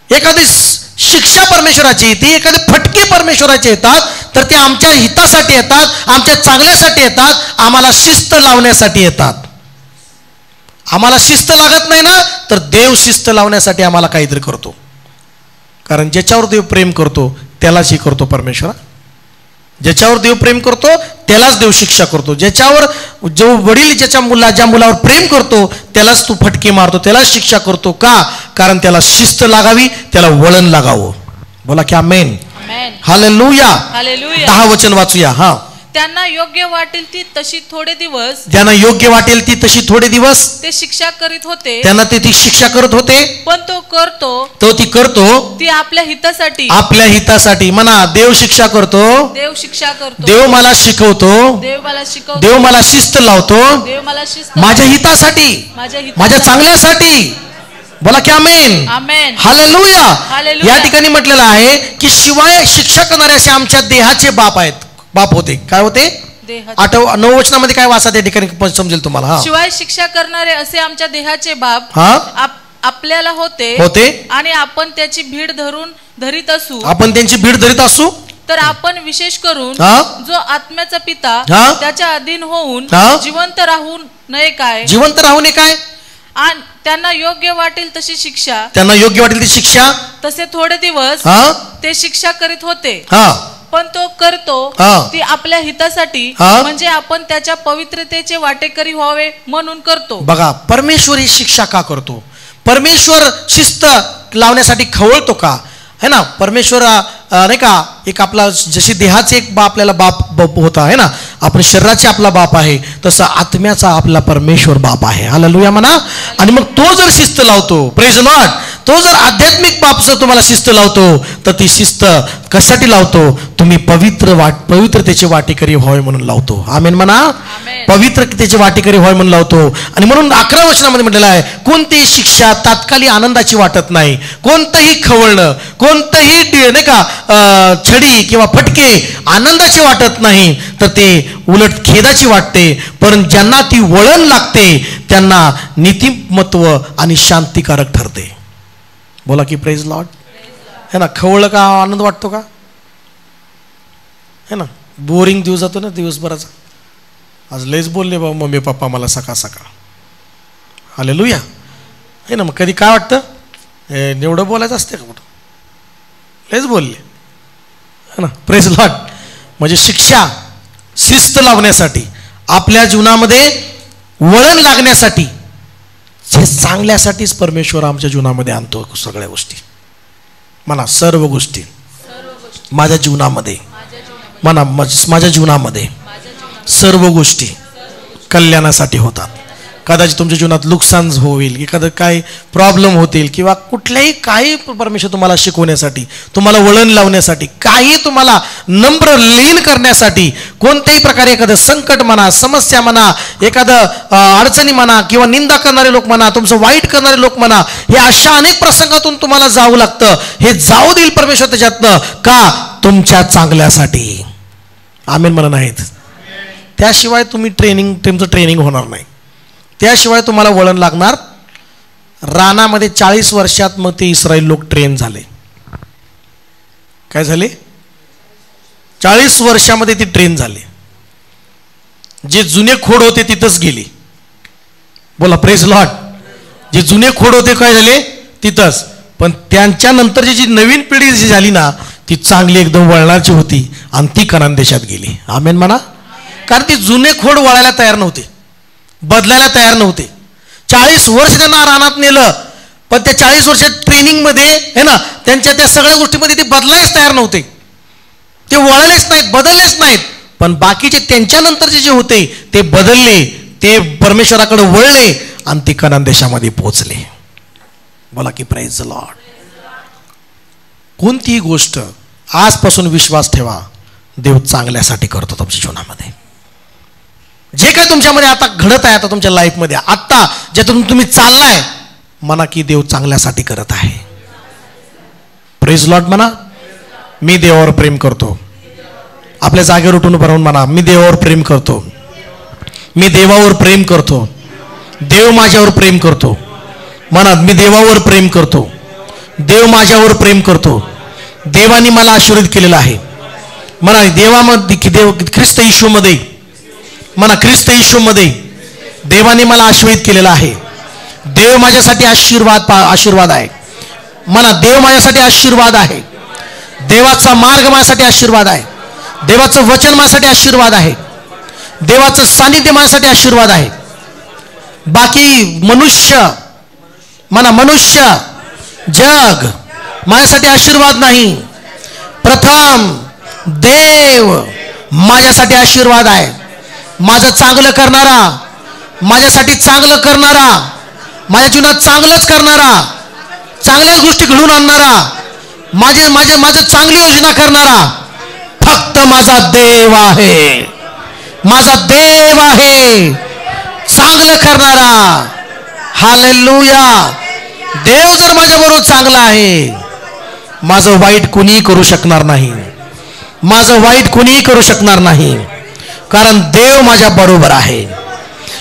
एखादी शिक्षा परमेश्वराची येते, एखादी फटके परमेश्वराचे येतात, तर ते आमच्या हितासाठी येतात, आमच्या चांगल्यासाठी येतात, आम्हाला शिस्त लावण्यासाठी येतात. आम्हाला शिस्त लागत नाही ना, तर देव शिस्त लावण्यासाठी आम्हाला काहीतरी करतो. कारण ज्याच्यावर देव प्रेम करतो त्यालाच हे करतो परमेश्वर. ज्याच्यावर देव प्रेम करतो त्यालाच देव शिक्षा करतो. ज्याच्यावर जो वडील ज्या मुलावर प्रेम करतो त्यालाच तू फटके मारतो, त्यालाच शिक्षा करतो. का? कारण त्याला शिस्त लागावी, त्याला वळण लागावं. बोला की आमेन. हालेलुया. 10 वचन वाचूया. हा. त्यांना योग्य वाटेल ती तशी थोडे दिवस, ज्यांना योग्य वाटेल ती तशी थोडे दिवस ते शिक्षा करीत होते, त्यांना ते ती शिक्षा करत होते. पण तो ती करतो ती आपल्या हितासाठी. आपल्या हितासाठी. म्हणा देव शिक्षा करतो. देव शिक्षा करतो. देव मला शिकवतो. देव मला शिस्त लावतो. देव मला शिस्त माझ्या हितासाठी, माझ्या चांगल्यासाठी. बोला की आमेन. आमेन. हालेलुया. या ठिकाणी म्हटलेलं आहे की शिवाय शिक्षा करणारे असे आमच्या देहाचे बाप आहेत. बाप होते. काय होते? 8-9 वचनामध्ये काय वाचा त्या ठिकाणी समजेल तुम्हाला. शिवाय शिक्षा करणारे असे आमच्या देहाचे बाप आपल्याला होते आणि आपण त्याची भीड धरीत असू. आपण त्यांची भीड धरीत असू. तर आपण विशेष करून जो आत्म्याचा पिता त्याच्या अधीन होऊन जिवंत राहू नये काय? जिवंत राहू नये काय? आणि त्यांना योग्य वाटेल तशी शिक्षा, त्यांना योग्य वाटेल ती शिक्षा, तसे थोडे दिवस ते शिक्षा करीत होते. पण तो करतो ती आपल्या हितासाठी, म्हणजे आपण त्याच्या पवित्रतेचे वाटेकरी व्हावे म्हणून करतो. बघा परमेश्वर ही शिक्षा का करतो? परमेश्वर शिस्त लावण्यासाठी खवळतो का? है ना, परमेश्वर नाही का एक आपला जशी देहाचे एक आपल्याला बाप होता आहे ना, आपण शरीराचे आपला बाप आहे, तसं आत्म्याचा आपला परमेश्वर बाप आहे. हालेलुया म्हणा. आणि मग तो जर शिस्त लावतो, प्रेज लॉर्ड, तो जर आध्यात्मिक बाप जर तुम्हाला शिस्त लावतो, तर ती शिस्त कशासाठी लावतो? तुम्ही पवित्रतेचे वाटेकरी व्हावे म्हणून लावतो. आमेन म्हणा. पवित्रतेचे वाटेकरी व्हावे म्हणून लावतो. आणि म्हणून 11 वचनामध्ये म्हटलेलं आहे, कोणतीही शिक्षा तात्कालिक आनंदाची वाटत नाही, कोणतंही खवळणं, कोणतंही नाही का छडी किंवा फटके आनंदाची वाटत नाही, तर ते उलट खेदाची वाटते. पण ज्यांना ती वळण लागते त्यांना नीतिमत्व आणि शांतिकारक ठरते. बोला की प्रेज लॉर्ड. है ना, खवळलं का आनंद वाटतो का? है ना, बोरिंग दिवस जातो ना दिवसभराचा. आज लयच बोलले बाबा मम्मी पप्पा मला सकाळ सकाळ. हालेलुया. है ना, मग कधी काय वाटतं, एवढं बोलायचं असते का कुठं, लयच बोलले. है ना, प्रेज लॉर्ड. म्हणजे शिस्त लावण्यासाठी, आपल्या जीवनामध्ये वळण लागण्यासाठी, हे चांगल्यासाठीच परमेश्वर आमच्या जीवनामध्ये आणतो सगळ्या गोष्टी. म्हणा सर्व गोष्टी माझ्या जीवनामध्ये, म्हणा माझ्या जीवनामध्ये सर्व गोष्टी कल्याणासाठी होतात. कदाचित तुमच्या जीवनात नुकसान होईल, एखादं काही प्रॉब्लेम होतील, किंवा कुठल्याही काही परमेश्वर तुम्हाला शिकवण्यासाठी, तुम्हाला वळण लावण्यासाठी, काही तुम्हाला नम्र लीन करण्यासाठी, कोणत्याही प्रकारे एखादं संकट म्हणा, समस्या म्हणा, एखादं अडचणी म्हणा, किंवा निंदा करणारे लोक म्हणा, तुमचं वाईट करणारे लोक म्हणा, हे अशा अनेक प्रसंगातून तुम्हाला जावं लागतं. हे जाऊ देईल परमेश्वर त्याच्यातनं का? तुमच्या चांगल्यासाठी. आमेन म्हणा नाहीत. त्याशिवाय तुमचं ट्रेनिंग होणार नाही. त्याशिवाय तुम्हाला वळण लागणार. रानामध्ये 40 वर्षात मग ते इस्रायल लोक ट्रेन झाले. काय झाले? 40 वर्षामध्ये ती ट्रेन झाले. जे जुने खोड होते तिथंच गेले. बोला प्रेज लॉर्ड. जे जुने खोड होते काय झाले? तिथंच. पण त्यांच्यानंतरची जी नवीन पिढी जी झाली ना, ती चांगली एकदम वळणाची होती आणि ती कनान देशात गेली. आमेन म्हणा. कारण ती जुने खोड वळायला तयार नव्हते, बदलायला तयार नव्हते. 40 वर्ष त्यांना रानात नेलं, पण त्या 40 वर्षात ट्रेनिंगमध्ये है ना, त्यांच्या त्या सगळ्या गोष्टीमध्ये ते बदलायच तयार नव्हते. ते वळलेच नाहीत, बदललेच नाहीत. पण बाकीचे त्यांच्यानंतरचे जे होते ते बदलले, ते परमेश्वराकडे वळले आणि ते कनान देशामध्ये पोहोचले. बोला की प्रेज द लॉर्ड. कोणतीही गोष्ट आजपासून विश्वास ठेवा, देव चांगल्यासाठी करतो तुमच्या जीवनामध्ये. जे काय तुमच्यामध्ये आता घडत आहे, आता तुमच्या लाईफमध्ये, आता ज्यातून तुम्ही चाललाय, म्हणा की देव चांगल्यासाठी करत आहे. प्रेज लॉर्ड म्हणा. मी देवावर प्रेम करतो. आपल्या जागेवर उठून उभं राहून म्हणा, मी देवावर प्रेम करतो. मी देवावर प्रेम करतो. देव माझ्यावर प्रेम करतो. म्हणा, मी देवावर प्रेम करतो. देव माझ्यावर प्रेम करतो. देवाने मला आशीर्वाद केलेला आहे. म्हणा देवामध्ये, देव ख्रिस्त येशूमध्ये, म्हणा ख्रिस्त येशूमध्ये देवाने मला आशीर्वाद केलेला आहे. देव माझ्यासाठी आशीर्वाद आहे. म्हणा देव माझ्यासाठी आशीर्वाद आहे. देवाचा मार्ग माझ्यासाठी आशीर्वाद आहे. देवाचं वचन माझ्यासाठी आशीर्वाद आहे. देवाचं सानिध्य माझ्यासाठी आशीर्वाद आहे. बाकी मनुष्य, म्हणा मनुष्य, जग माझ्यासाठी आशीर्वाद नाही. प्रथम देव माझ्यासाठी आशीर्वाद आहे. माझं चांगलं करणारा, माझ्यासाठी चांगलं करणारा, माझ्या जीवनात चांगलंच करणारा, चांगल्याच गोष्टी घडून आणणारा, माझं चांगली योजना करणारा फक्त माझा देव आहे. माझा देव आहे, चांगलं करणारा. हालेलुया. देव जर माझ्याबरोबर चांगला आहे, माझं वाईट कोणीही करू शकणार नाही. माझं वाईट कोणीही करू शकणार नाही, कारण देव माझ्या बरोबर आहे.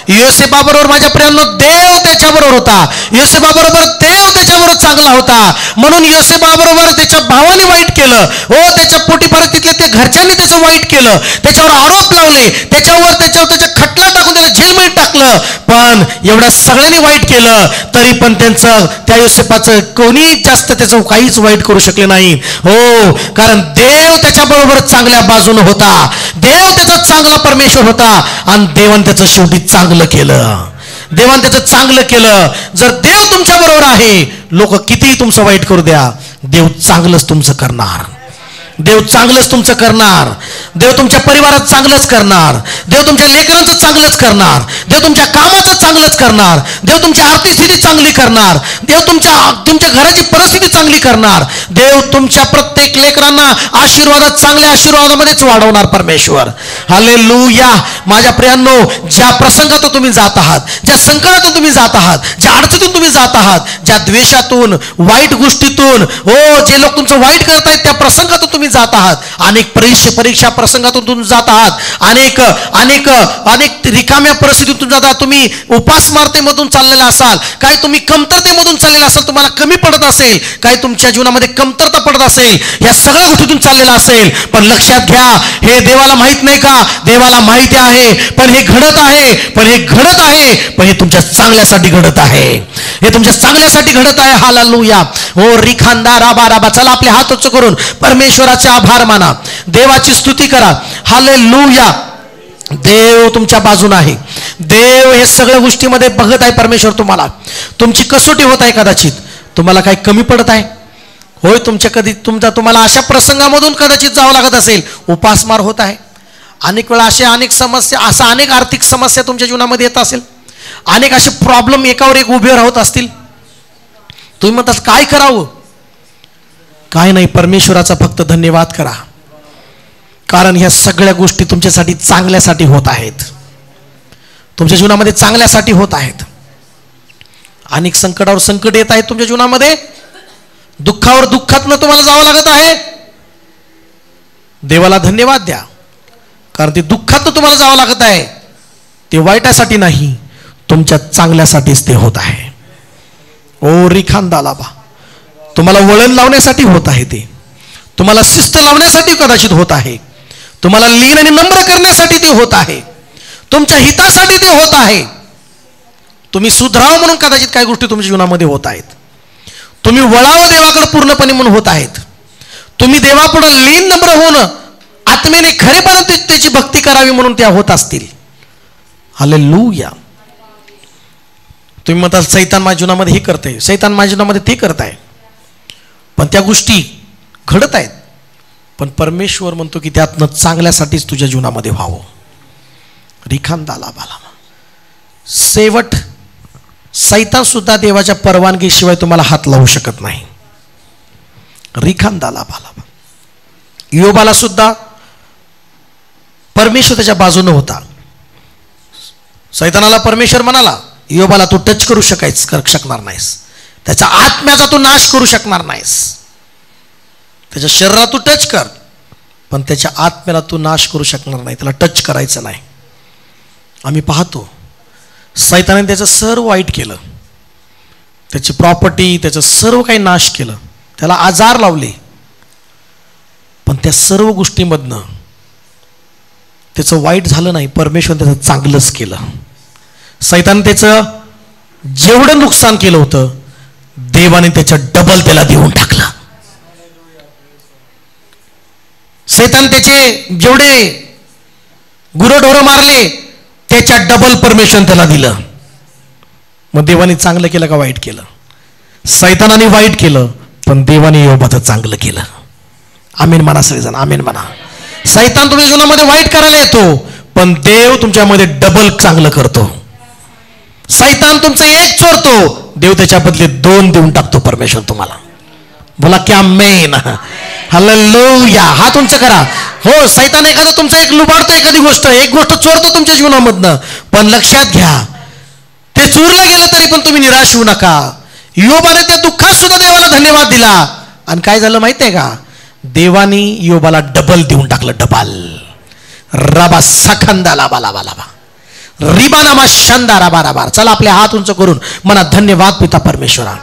योसेफाबरोबर माझ्या प्रियांनो देव त्याच्याबरोबर होता. योसेफाबरोबर देव त्याच्याबरोबर चांगला होता. म्हणून योसेफाबरोबर त्याच्या भावाने वाईट केलं. हो, त्याच्या पोटीपार तिथले ते घरच्यांनी त्याचं वाईट केलं, त्याच्यावर आरोप लावले, त्याच्यावर त्याच्या खटला टाकून त्याला जेलमध्ये टाकलं. पण एवढं सगळ्यांनी वाईट केलं तरी पण त्यांचं, त्या योसेफाचं कोणी जास्त त्याचं काहीच वाईट करू शकले नाही. हो, कारण देव त्याच्याबरोबर चांगल्या बाजूने होता. देव त्याचा चांगला परमेश्वर होता आणि देवाने त्याचं शेवटी चांगलं केलं. देवाने त्याचं चांगलं केलं. जर देव तुमच्या बरोबर आहे, लोक कितीही तुमचं वाईट करू द्या, देव चांगलंच तुमचं करणार. देव चांगलंच तुमचं करणार. देव तुमच्या परिवारात चांगलंच करणार. देव तुमच्या लेकरांचं चांगलंच करणार. देव तुमच्या कामाचं चांगलंच करणार. देव तुमची आर्थिक स्थिती चांगली करणार. देव तुमच्या घराची परिस्थिती चांगली करणार. देव तुमच्या प्रत्येक लेकरांना आशीर्वादात, चांगल्या आशीर्वादामध्येच वाढवणार परमेश्वर. हालेलुया. माझ्या प्रियांनो, ज्या प्रसंगातून तुम्ही जात आहात, ज्या संकटातून तुम्ही जात आहात, ज्या अडचणीतून तुम्ही जात आहात, ज्या द्वेषातून, वाईट गोष्टीतून, जे लोक तुमचं वाईट करत आहेत त्या प्रसंगातून तुम्ही जात आहात, अनेक परीक्षा प्रसंगातून तुम्ही जात आहात, अनेक अनेक अनेक रिकाम्या परिस्थितीतून जात आहात, तुम्ही उपासमारतेमधून चाललेला असाल, काय तुम्ही कमतरतेमधून चाललेला असाल, तुम्हाला कमी पडत असेल, काय तुमच्या जीवनामध्ये कमतरता पडत असेल, या सगळ्या गोष्टीतून चाललेला असेल, पण लक्षात घ्या, हे देवाला माहित नाही का? देवाला माहिती आहे. पण हे घडत आहे, पण हे तुमच्या चांगल्यासाठी घडत आहे. हे तुमच्या चांगल्यासाठी घडत आहे. हालेलुया. ओ रिखांदा राबा राबा. चला आपले हात उंच करून परमेश्वराचे आभार माना, देवाची स्तुती करा. हालेलुया. देव तुमच्या बाजूने आहे. देव हे सगळ्या गोष्टीमध्ये बघत आहे. परमेश्वर तुम्हाला, तुमची कसोटी होत आहे. कदाचित तुम्हाला काही कमी पडत आहे. होय, तुम्हाला अशा प्रसंगामधून कदाचित जावं लागत असेल. उपासमार होत आहे. अनेक वेळा अनेक समस्या, अनेक आर्थिक समस्या तुमच्या जीवनामध्ये येत असेल. अनेक असे प्रॉब्लेम एकावर एक उभे राहत असतील. तुम्ही म्हणतात काय करावं? काय नाही, परमेश्वराचा फक्त धन्यवाद करा, कारण ह्या सगळ्या गोष्टी तुमच्यासाठी चांगल्यासाठी होत आहेत. तुमच्या जीवनामध्ये चांगल्यासाठी होत आहेत. अनेक संकटावर संकट येत आहेत तुमच्या जीवनामध्ये. दुःखावर दुःखातनं तुम्हाला जावं लागत आहे. देवाला धन्यवाद द्या, कारण ते दुःखातनं तुम्हाला जावं लागत आहे. ते वाईटासाठी नाही, तुमच्या चांगल्यासाठीच ते होत आहे. ओ रिखांदालाबा. तुम्हाला वळण लावण्यासाठी होत आहे. ते तुम्हाला शिस्त लावण्यासाठी कदाचित होत आहे. तुम्हाला लीन आणि नम्र करण्यासाठी ते होत आहे. तुमच्या हितासाठी ते होत आहे. तुम्ही सुधरावं म्हणून कदाचित काही गोष्टी तुमच्या जीवनामध्ये होत आहेत. तुम्ही वळावं देवाकडे पूर्णपणे म्हणून होत आहेत. तुम्ही देवापुढे लीन नम्र होऊन आत्मेने खरेपणाने त्याची भक्ती करावी म्हणून त्या होत असतील. हालेलुया. तुम्ही म्हणताल सैतान माझ्या जीवनामध्ये हे करते, सैतान माझ्या जीवनामध्ये ते करत आहे, पण त्या गोष्टी घडत आहेत. पण परमेश्वर म्हणतो की त्यातनं चांगल्यासाठीच तुझ्या जीवनामध्ये व्हावं. रिखांदाला बाला. शेवट सैतान सुद्धा देवाच्या परवानगीशिवाय तुम्हाला हात लावू शकत नाही. रिखांदाला बाला. योबाला सुद्धा परमेश्वर त्याच्या बाजूने होता. सैतानाला परमेश्वर म्हणाला, योबाला तू टच करू शकणार नाहीस, त्याच्या आत्म्याचा तू नाश करू शकणार नाहीस. त्याच्या शरीराला तू टच कर, पण त्याच्या आत्म्याला तू नाश करू शकणार नाही, त्याला टच करायचं नाही. आम्ही पाहतो सैतानाने त्याचं सर्व वाईट केलं, त्याची प्रॉपर्टी, त्याचं सर्व काही नाश केलं, त्याला आजार लावले, पण त्या सर्व गोष्टीमधनं त्याचं वाईट झालं नाही. परमेश्वर त्याचं चांगलंच केलं. सैतान त्याचं जेवढं नुकसान केलं होतं, देवाने त्याच्या डबल त्याला देऊन टाकलं. सैतान त्याचे जेवढे गुरंढोरं मारले, त्याच्या डबल परमेश्वर त्याला दिलं. मग देवाने चांगलं केलं का वाईट केलं? सैतानाने वाईट केलं, पण देवाने योबाचं चांगलं केलं. आमीन म्हणा सगळेजण, आमीन म्हणा. सैतान तुमच्या जीवनामध्ये वाईट करायला येतो, पण देव तुमच्यामध्ये डबल चांगलं करतो. सैतान तुमचं एक चोरतो, देव त्याच्या बदले 2 देऊन टाकतो परमेश्वर तुम्हाला. बोला की आमेन. हालेलुया. हात उंच करा. हो, सैतान एखादा तुमचा एक लुबाडतो, एक गोष्ट चोरतो तुमच्या जीवनामधनं, पण लक्षात घ्या, ते चोरलं गेलं तरी पण तुम्ही निराश होऊ नका. योबाने त्या दुःखात सुद्धा देवाला धन्यवाद दिला. आणि काय झालं माहितीये का? देवानी योबाला डबल देऊन टाकलं. डबल. रबा सखंदाला बाला बाला रिबानामा शंदा राबा राबा. चला आपले हात उंच करून म्हणा, धन्यवाद पिता परमेश्वरा.